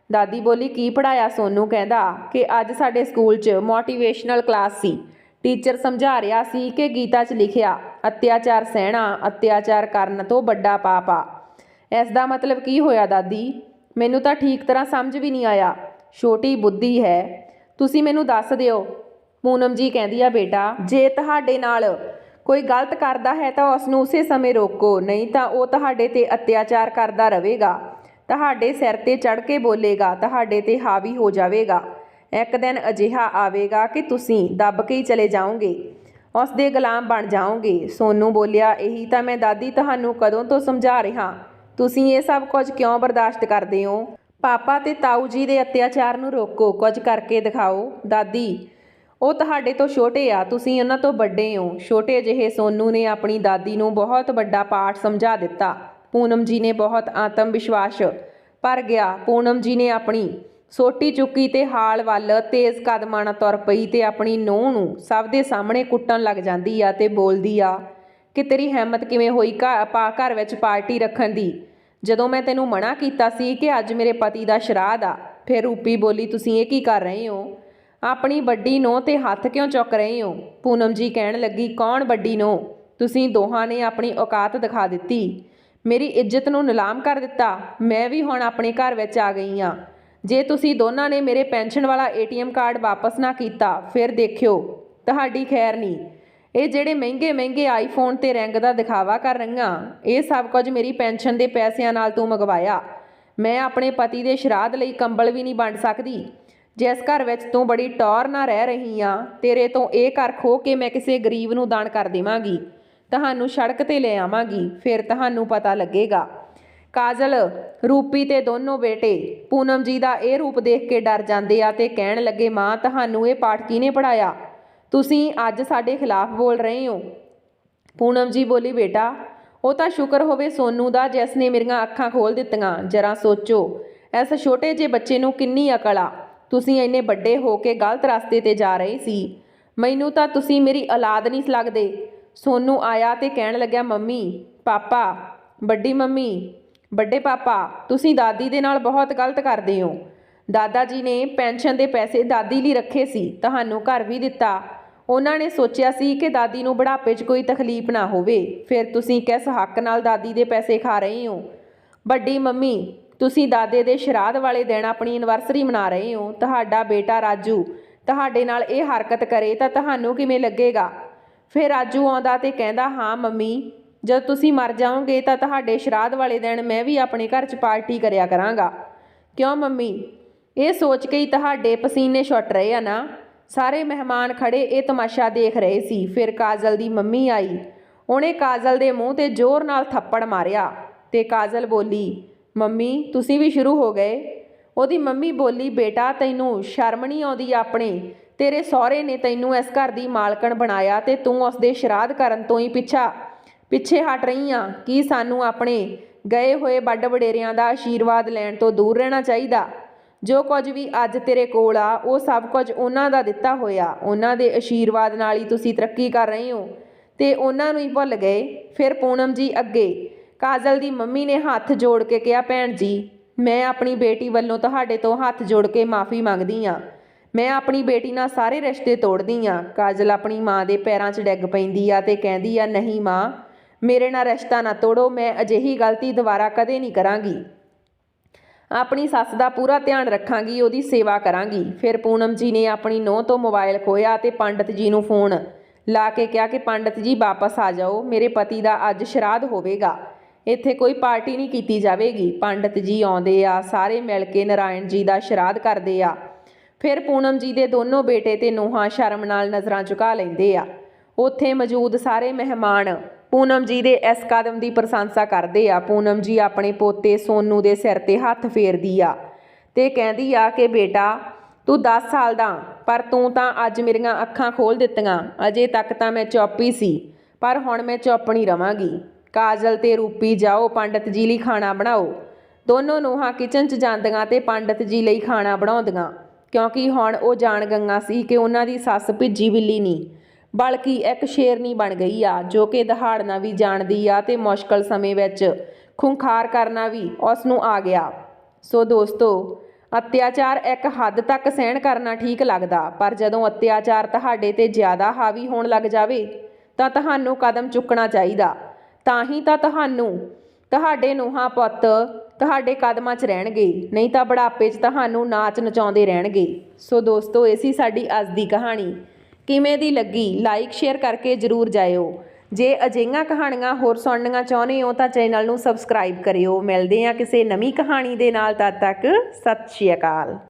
ਦਾਦੀ ਬੋਲੀ ਕੀ ਪੜ੍ਹਾਇਆ। ਸੋਨੂ ਕਹਿੰਦਾ ਕਿ ਅੱਜ ਸਾਡੇ ਸਕੂਲ 'ਚ ਮੋਟੀਵੇਸ਼ਨਲ ਕਲਾਸ ਸੀ। ਟੀਚਰ ਸਮਝਾ ਰਿਹਾ ਸੀ ਕਿ ਗੀਤਾ 'ਚ ਲਿਖਿਆ ਅਤਿਆਚਾਰ ਸਹਿਣਾ ਅਤਿਆਚਾਰ ਕਰਨ ਤੋਂ ਵੱਡਾ ਪਾਪ ਆ। ਇਸ ਦਾ ਮਤਲਬ ਕੀ ਹੋਇਆ ਦਾਦੀ, ਮੈਨੂੰ ਤਾਂ ਠੀਕ ਤਰ੍ਹਾਂ ਸਮਝ ਵੀ ਨਹੀਂ ਆਇਆ। ਛੋਟੀ ਬੁੱਧੀ ਹੈ, ਤੁਸੀਂ ਮੈਨੂੰ ਦੱਸ ਦਿਓ। ਪੂਨਮ ਜੀ ਕਹਿੰਦੀ ਆ ਬੇਟਾ ਜੇ ਤੁਹਾਡੇ ਨਾਲ ਕੋਈ ਗਲਤ ਕਰਦਾ ਹੈ ਤਾਂ ਉਸ ਨੂੰ ਉਸੇ ਸਮੇਂ ਰੋਕੋ, ਨਹੀਂ ਤਾਂ ਉਹ ਤੁਹਾਡੇ ਤੇ ਅਤਿਆਚਾਰ ਕਰਦਾ ਰਹੇਗਾ, ਤੁਹਾਡੇ ਸਿਰ ਤੇ ਚੜ੍ਹ ਕੇ ਬੋਲੇਗਾ, ਤੁਹਾਡੇ ਤੇ ਹਾਵੀ ਹੋ ਜਾਵੇਗਾ। ਇੱਕ ਦਿਨ ਅਜਿਹਾ ਆਵੇਗਾ ਕਿ ਤੁਸੀਂ ਦੱਬ ਕੇ ਹੀ ਚਲੇ ਜਾਓਗੇ, ਉਸ ਦੇ ਗੁਲਾਮ ਬਣ ਜਾਓਗੇ। ਸੋਨੂ ਬੋਲਿਆ ਇਹੀ ਤਾਂ ਮੈਂ ਦਾਦੀ ਤੁਹਾਨੂੰ ਕਦੋਂ ਤੋਂ ਸਮਝਾ ਰਿਹਾ, ਤੁਸੀਂ ਇਹ ਸਭ ਕੁਝ ਕਿਉਂ ਬਰਦਾਸ਼ਤ ਕਰਦੇ ਹੋ। ਪਾਪਾ ਤੇ ਤਾਊ ਜੀ ਦੇ ਅਤਿਆਚਾਰ ਨੂੰ ਰੋਕੋ, ਕੁਝ ਕਰਕੇ ਦਿਖਾਓ। ਦਾਦੀ ਉਹ ਤੁਹਾਡੇ ਤੋਂ ਛੋਟੇ ਆ, ਤੁਸੀਂ ਉਹਨਾਂ ਤੋਂ ਵੱਡੇ ਹੋ। ਛੋਟੇ ਜਿਹੇ ਸੋਨੂ ਨੇ ਆਪਣੀ ਦਾਦੀ ਨੂੰ ਬਹੁਤ ਵੱਡਾ ਪਾਠ ਸਮਝਾ ਦਿੱਤਾ। ਪੂਨਮ ਜੀ ਨੇ ਬਹੁਤ ਆਤਮ ਵਿਸ਼ਵਾਸ ਭਰ ਗਿਆ। ਪੂਨਮ ਜੀ ਨੇ ਆਪਣੀ ਸੋਟੀ ਚੁੱਕੀ ਤੇ ਹਾਲ ਵੱਲ ਤੇਜ਼ ਕਦਮਾਂ ਨਾਲ ਤੁਰ ਪਈ ਤੇ ਆਪਣੀ ਨੂੰਹ ਨੂੰ ਸਭ ਦੇ ਸਾਹਮਣੇ ਕੁੱਟਣ ਲੱਗ ਜਾਂਦੀ ਆ ਤੇ ਬੋਲਦੀ ਆ ਕਿ ਤੇਰੀ ਹਿੰਮਤ ਕਿਵੇਂ ਹੋਈ ਘਰ ਵਿੱਚ ਪਾਰਟੀ ਰੱਖਣ ਦੀ, ਜਦੋਂ ਮੈਂ ਤੈਨੂੰ ਮਨਾ ਕੀਤਾ ਸੀ ਕਿ ਅੱਜ ਮੇਰੇ ਪਤੀ ਦਾ ਸ਼ਰਾਧ ਆ। ਫਿਰ ਰੂਪੀ ਬੋਲੀ ਤੁਸੀਂ ਇਹ ਕੀ ਕਰ ਰਹੇ ਹੋ, ਆਪਣੀ ਵੱਡੀ ਨੂੰਹ ਤੇ ਹੱਥ ਕਿਉਂ ਚੁੱਕ ਰਹੇ ਹੋ। ਪੂਨਮ ਜੀ ਕਹਿਣ ਲੱਗੀ ਕੌਣ ਵੱਡੀ ਨੂੰਹ, ਤੁਸੀਂ ਦੋਹਾਂ ਨੇ ਆਪਣੀ ਔਕਾਤ ਦਿਖਾ ਦਿੱਤੀ, ਮੇਰੀ ਇੱਜ਼ਤ ਨੂੰ ਨਿਲਾਮ ਕਰ ਦਿੱਤਾ। ਮੈਂ ਵੀ ਹੁਣ ਆਪਣੇ ਘਰ ਵਿੱਚ ਆ ਗਈ ਹਾਂ। ਜੇ ਤੁਸੀਂ ਦੋਨਾਂ ਨੇ ਮੇਰੇ ਪੈਨਸ਼ਨ ਵਾਲਾ ATM ਕਾਰਡ ਵਾਪਸ ਨਾ ਕੀਤਾ ਫਿਰ ਦੇਖਿਓ ਤੁਹਾਡੀ ਖੈਰ ਨਹੀਂ। ਇਹ ਜਿਹੜੇ ਮਹਿੰਗੇ ਮਹਿੰਗੇ ਆਈਫੋਨ ਤੇ ਰਿੰਗ ਦਾ ਦਿਖਾਵਾ ਕਰ ਰਹੀਆਂ, ਇਹ ਸਭ ਕੁਝ ਮੇਰੀ ਪੈਨਸ਼ਨ ਦੇ ਪੈਸਿਆਂ ਨਾਲ ਤੂੰ ਮੰਗਵਾਇਆ। ਮੈਂ ਆਪਣੇ ਪਤੀ ਦੇ ਸ਼ਰਾਧ ਲਈ ਕੰਬਲ ਵੀ ਨਹੀਂ ਵੰਡ ਸਕਦੀ। ਜਿਸ ਘਰ ਵਿੱਚ ਤੂੰ ਬੜੀ ਟੌਰ ਨਾਲ ਰਹਿ ਰਹੀ ਆ, ਤੇਰੇ ਤੋਂ ਇਹ ਘਰ ਖੋਹ ਕੇ ਮੈਂ ਕਿਸੇ ਗਰੀਬ ਨੂੰ ਦਾਨ ਕਰ ਦੇਵਾਂਗੀ, ਤੁਹਾਨੂੰ ਸੜਕ ਤੇ ਲੈ ਆਵਾਂਗੀ, ਫਿਰ ਤੁਹਾਨੂੰ ਪਤਾ ਲੱਗੇਗਾ। ਕਾਜਲ ਰੂਪੀ ਤੇ ਦੋਨੋਂ ਬੇਟੇ ਪੂਨਮ ਜੀ ਦਾ ਇਹ ਰੂਪ ਦੇਖ ਕੇ ਡਰ ਜਾਂਦੇ ਆ ਤੇ ਕਹਿਣ ਲੱਗੇ ਮਾਂ ਤੁਹਾਨੂੰ ਇਹ ਪਾਠ ਕਿਹਨੇ ਪੜ੍ਹਾਇਆ, ਤੁਸੀਂ ਅੱਜ ਸਾਡੇ ਖਿਲਾਫ ਬੋਲ ਰਹੇ ਹੋ। ਪੂਨਮ ਜੀ ਬੋਲੀ ਬੇਟਾ ਉਹ ਤਾਂ ਸ਼ੁਕਰ ਹੋਵੇ ਸੋਨੂ ਦਾ ਜਿਸ ਨੇ ਮੇਰੀਆਂ ਅੱਖਾਂ ਖੋਲ੍ਹ ਦਿੱਤੀਆਂ। ਜਰਾ ਸੋਚੋ ਇਸ ਛੋਟੇ ਜਿਹੇ ਬੱਚੇ ਨੂੰ ਕਿੰਨੀ ਅਕਲ ਆ, ਤੁਸੀਂ ਇੰਨੇ ਵੱਡੇ ਹੋ ਕੇ ਗਲਤ ਰਸਤੇ ਤੇ ਜਾ ਰਹੇ ਸੀ। ਮੈਨੂੰ ਤਾਂ ਤੁਸੀਂ ਮੇਰੀ ਔਲਾਦ ਨਹੀਂ ਲੱਗਦੇ। ਸੋਨੂ ਆਇਆ ਤੇ ਕਹਿਣ ਲੱਗਿਆ ਮੰਮੀ ਪਾਪਾ, ਵੱਡੀ ਮੰਮੀ, ਵੱਡੇ ਪਾਪਾ ਤੁਸੀਂ ਦਾਦੀ ਦੇ ਨਾਲ ਬਹੁਤ ਗਲਤ ਕਰਦੇ ਹੋ। ਦਾਦਾ ਜੀ ਨੇ ਪੈਨਸ਼ਨ ਦੇ ਪੈਸੇ ਦਾਦੀ ਲਈ ਰੱਖੇ ਸੀ, ਤੁਹਾਨੂੰ ਘਰ ਵੀ ਦਿੱਤਾ। ਉਹਨਾਂ ਨੇ ਸੋਚਿਆ ਸੀ ਕਿ ਦਾਦੀ ਨੂੰ ਬੁਢਾਪੇ 'ਚ ਕੋਈ ਤਕਲੀਫ ਨਾ ਹੋਵੇ, ਫਿਰ ਤੁਸੀਂ ਕਿਸ ਹੱਕ ਨਾਲ ਦਾਦੀ ਦੇ ਪੈਸੇ ਖਾ ਰਹੇ ਹੋ। ਵੱਡੀ ਮੰਮੀ ਤੁਸੀਂ ਦਾਦੇ ਦੇ ਸ਼ਰਾਧ ਵਾਲੇ ਦਿਨ ਆਪਣੀ ਐਨਵਰਸਰੀ ਮਨਾ ਰਹੇ ਹੋ। ਤੁਹਾਡਾ ਬੇਟਾ ਰਾਜੂ ਤੁਹਾਡੇ ਨਾਲ ਇਹ ਹਰਕਤ ਕਰੇ ਤਾਂ ਤੁਹਾਨੂੰ ਕਿਵੇਂ ਲੱਗੇਗਾ। ਫਿਰ ਰਾਜੂ ਆਉਂਦਾ ਤੇ ਕਹਿੰਦਾ ਹਾਂ ਮੰਮੀ ਜਦ ਤੁਸੀਂ ਮਰ ਜਾਓਗੇ ਤਾਂ ਤੁਹਾਡੇ ਸ਼ਰਾਧ ਵਾਲੇ ਦਿਨ ਮੈਂ ਵੀ ਆਪਣੇ ਘਰ 'ਚ ਪਾਰਟੀ ਕਰਿਆ ਕਰਾਂਗਾ। ਕਿਉਂ ਮੰਮੀ, ਇਹ ਸੋਚ ਕੇ ਹੀ ਤੁਹਾਡੇ ਪਸੀਨੇ ਛੁੱਟ ਰਹੇ ਆ ਨਾ। ਸਾਰੇ ਮਹਿਮਾਨ ਖੜੇ ਇਹ ਤਮਾਸ਼ਾ ਦੇਖ ਰਹੇ ਸੀ। ਫਿਰ ਕਾਜਲ ਦੀ ਮੰਮੀ ਆਈ, ਉਹਨੇ ਕਾਜਲ ਦੇ ਮੂੰਹ ਤੇ ਜ਼ੋਰ ਨਾਲ ਥੱਪੜ ਮਾਰਿਆ ਤੇ ਕਾਜਲ ਬੋਲੀ ਮੰਮੀ ਤੁਸੀਂ ਵੀ ਸ਼ੁਰੂ ਹੋ ਗਏ। ਉਹਦੀ ਮੰਮੀ ਬੋਲੀ, ਬੇਟਾ ਤੈਨੂੰ ਸ਼ਰਮ ਨਹੀਂ ਆਉਂਦੀ ਆਪਣੇ? ਤੇਰੇ ਸਹੁਰੇ ਨੇ ਤੈਨੂੰ ਇਸ ਘਰ ਦੀ ਮਾਲਕਣ ਬਣਾਇਆ ਤੇ ਤੂੰ ਉਸਦੇ ਸ਼ਰਾਧ ਕਰਨ ਤੋਂ ਹੀ ਪਿੱਛੇ ਹਟ ਰਹੀ ਆ। ਕੀ ਸਾਨੂੰ ਆਪਣੇ ਗਏ ਹੋਏ ਵੱਡ ਵਡੇਰਿਆਂ ਦਾ ਆਸ਼ੀਰਵਾਦ ਲੈਣ ਤੋਂ ਦੂਰ ਰਹਿਣਾ ਚਾਹੀਦਾ? ਜੋ ਕੁਝ ਵੀ ਅੱਜ ਤੇਰੇ ਕੋਲ ਆ ਉਹ ਸਭ ਕੁਝ ਉਹਨਾਂ ਦਾ ਦਿੱਤਾ ਹੋਇਆ। ਉਹਨਾਂ ਦੇ ਆਸ਼ੀਰਵਾਦ ਨਾਲ ਹੀ ਤੁਸੀਂ ਤਰੱਕੀ ਕਰ ਰਹੇ ਹੋ ਤੇ ਉਹਨਾਂ ਨੂੰ ਹੀ ਭੁੱਲ ਗਏ। ਫਿਰ ਪੂਨਮ ਜੀ ਅੱਗੇ ਕਾਜਲ ਦੀ ਮੰਮੀ ਨੇ ਹੱਥ ਜੋੜ ਕੇ ਕਿਹਾ, ਭੈਣ ਜੀ ਮੈਂ ਆਪਣੀ ਬੇਟੀ ਵੱਲੋਂ ਤੁਹਾਡੇ ਤੋਂ ਹੱਥ ਜੋੜ ਕੇ ਮਾफ़ੀ ਮੰਗਦੀ ਹਾਂ। ਮੈਂ ਆਪਣੀ ਬੇਟੀ ਨਾਲ ਸਾਰੇ ਰਿਸ਼ਤੇ ਤੋੜਦੀ ਹਾਂ। ਕਾਜਲ ਆਪਣੀ ਮਾਂ ਦੇ ਪੈਰਾਂ 'ਚ ਡਿੱਗ ਪੈਂਦੀ ਆ ਤੇ ਕਹਿੰਦੀ ਆ, ਨਹੀਂ ਮਾਂ, ਮੇਰੇ ਨਾਲ ਰਿਸ਼ਤਾ ਨਾ ਤੋੜੋ। ਮੈਂ ਅਜਿਹੀ ਗਲਤੀ ਦੁਬਾਰਾ ਕਦੇ ਨਹੀਂ ਕਰਾਂਗੀ। ਆਪਣੀ ਸੱਸ ਦਾ ਪੂਰਾ ਧਿਆਨ ਰੱਖਾਂਗੀ, ਉਹਦੀ ਸੇਵਾ ਕਰਾਂਗੀ। ਫਿਰ ਪੂਨਮ ਜੀ ਨੇ ਆਪਣੀ ਨੂੰਹ ਤੋਂ ਮੋਬਾਈਲ ਖੋਇਆ ਤੇ ਪੰਡਤ ਜੀ ਨੂੰ ਫੋਨ ਲਾ ਕੇ ਕਿਹਾ ਕਿ ਪੰਡਤ ਜੀ ਵਾਪਸ ਆ ਜਾਓ, ਮੇਰੇ ਪਤੀ ਦਾ ਅੱਜ ਸ਼ਰਾਧ ਹੋਵੇਗਾ, ਇੱਥੇ ਕੋਈ ਪਾਰਟੀ ਨਹੀਂ ਕੀਤੀ ਜਾਵੇਗੀ। ਪੰਡਤ ਜੀ ਆਉਂਦੇ ਆ, ਸਾਰੇ ਮਿਲ ਕੇ ਨਾਰਾਇਣ ਜੀ ਦਾ ਸ਼ਰਾਧ ਕਰਦੇ ਆ। ਫਿਰ ਪੂਨਮ ਜੀ ਦੇ ਦੋਨੋਂ ਬੇਟੇ ਤੇ ਨੂੰਹਾਂ ਸ਼ਰਮ ਨਾਲ ਨਜ਼ਰਾਂ ਝੁਕਾ ਲੈਂਦੇ ਆ। ਉੱਥੇ ਮੌਜੂਦ ਸਾਰੇ ਮਹਿਮਾਨ ਪੂਨਮ ਜੀ ਦੇ ਇਸ ਕਦਮ ਦੀ ਪ੍ਰਸ਼ੰਸਾ ਕਰਦੇ ਆ। ਪੂਨਮ ਜੀ ਆਪਣੇ ਪੋਤੇ ਸੋਨੂ ਦੇ ਸਿਰ ਤੇ ਹੱਥ ਫੇਰਦੀ ਆ ਤੇ ਕਹਿੰਦੀ ਆ ਕਿ ਬੇਟਾ ਤੂੰ 10 ਸਾਲ ਦਾ, ਪਰ ਤੂੰ ਤਾਂ ਅੱਜ ਮੇਰੀਆਂ ਅੱਖਾਂ ਖੋਲ੍ਹ ਦਿੱਤੀਆਂ। ਅਜੇ ਤੱਕ ਤਾਂ ਮੈਂ ਚੁੱਪ ਹੀ ਸੀ, ਪਰ ਹੁਣ ਮੈਂ ਚੁੱਪ ਨਹੀਂ ਰਵਾਂਗੀ। ਕਾਜਲ ਤੇ ਰੂਪੀ ਜਾਓ ਪੰਡਤ ਜੀ ਲਈ ਖਾਣਾ ਬਣਾਓ। ਦੋਨੋਂ ਨੂੰਹਾਂ ਕਿਚਨ 'ਚ ਜਾਂਦੀਆਂ ਤੇ ਪੰਡਤ ਜੀ ਲਈ ਖਾਣਾ ਬਣਾਉਂਦੀਆਂ, ਕਿਉਂਕਿ ਹੁਣ ਉਹ ਜਾਣ ਗਈਆਂ ਸੀ ਕਿ ਉਹਨਾਂ ਦੀ ਸੱਸ ਭਿੱਜੀ ਬਿੱਲੀ ਨਹੀਂ ਬਲਕਿ ਇੱਕ ਸ਼ੇਰਨੀ ਬਣ ਗਈ ਆ, ਜੋ ਕਿ ਦਹਾੜਨਾ ਵੀ ਜਾਣਦੀ ਆ ਤੇ ਮੁਸ਼ਕਲ ਸਮੇਂ ਵਿੱਚ ਖੁੰਖਾਰ ਕਰਨਾ ਵੀ ਉਸ ਨੂੰ ਆ ਗਿਆ। ਸੋ ਦੋਸਤੋ, ਅਤਿਆਚਾਰ ਇੱਕ ਹੱਦ ਤੱਕ ਸਹਿਣ ਕਰਨਾ ਠੀਕ ਲੱਗਦਾ, ਪਰ ਜਦੋਂ ਅਤਿਆਚਾਰ ਤੁਹਾਡੇ ਤੇ ਜ਼ਿਆਦਾ ਹਾਵੀ ਹੋਣ ਲੱਗ ਜਾਵੇ ਤਾਂ ਤੁਹਾਨੂੰ ਕਦਮ ਚੁੱਕਣਾ ਚਾਹੀਦਾ। ਤਾਂ ਹੀ ਤਾਂ ਤੁਹਾਡੇ ਨੂੰਹਾਂ ਪੁੱਤ ਤੁਹਾਡੇ ਕਦਮਾਂ 'ਚ ਰਹਿਣਗੇ, ਨਹੀਂ ਤਾਂ ਬੁਢਾਪੇ 'ਚ ਤੁਹਾਨੂੰ ਨਾਚ ਨਚਾਉਂਦੇ ਰਹਿਣਗੇ। ਸੋ ਦੋਸਤੋ, ਇਹ ਸੀ ਸਾਡੀ ਅੱਜ ਦੀ ਕਹਾਣੀ। ਕਿਵੇਂ ਦੀ ਲੱਗੀ ਲਾਈਕ ਸ਼ੇਅਰ ਕਰਕੇ ਜ਼ਰੂਰ ਜਾਇਓ। ਜੇ ਅਜਿਹੀਆਂ ਕਹਾਣੀਆਂ ਹੋਰ ਸੁਣਨੀਆਂ ਚਾਹੁੰਦੇ ਹੋ ਤਾਂ ਚੈਨਲ ਨੂੰ ਸਬਸਕ੍ਰਾਈਬ ਕਰਿਓ। ਮਿਲਦੇ ਹਾਂ ਕਿਸੇ ਨਵੀਂ ਕਹਾਣੀ ਦੇ ਨਾਲ, ਤਦ ਤੱਕ ਸਤਿ ਸ਼੍ਰੀ ਅਕਾਲ।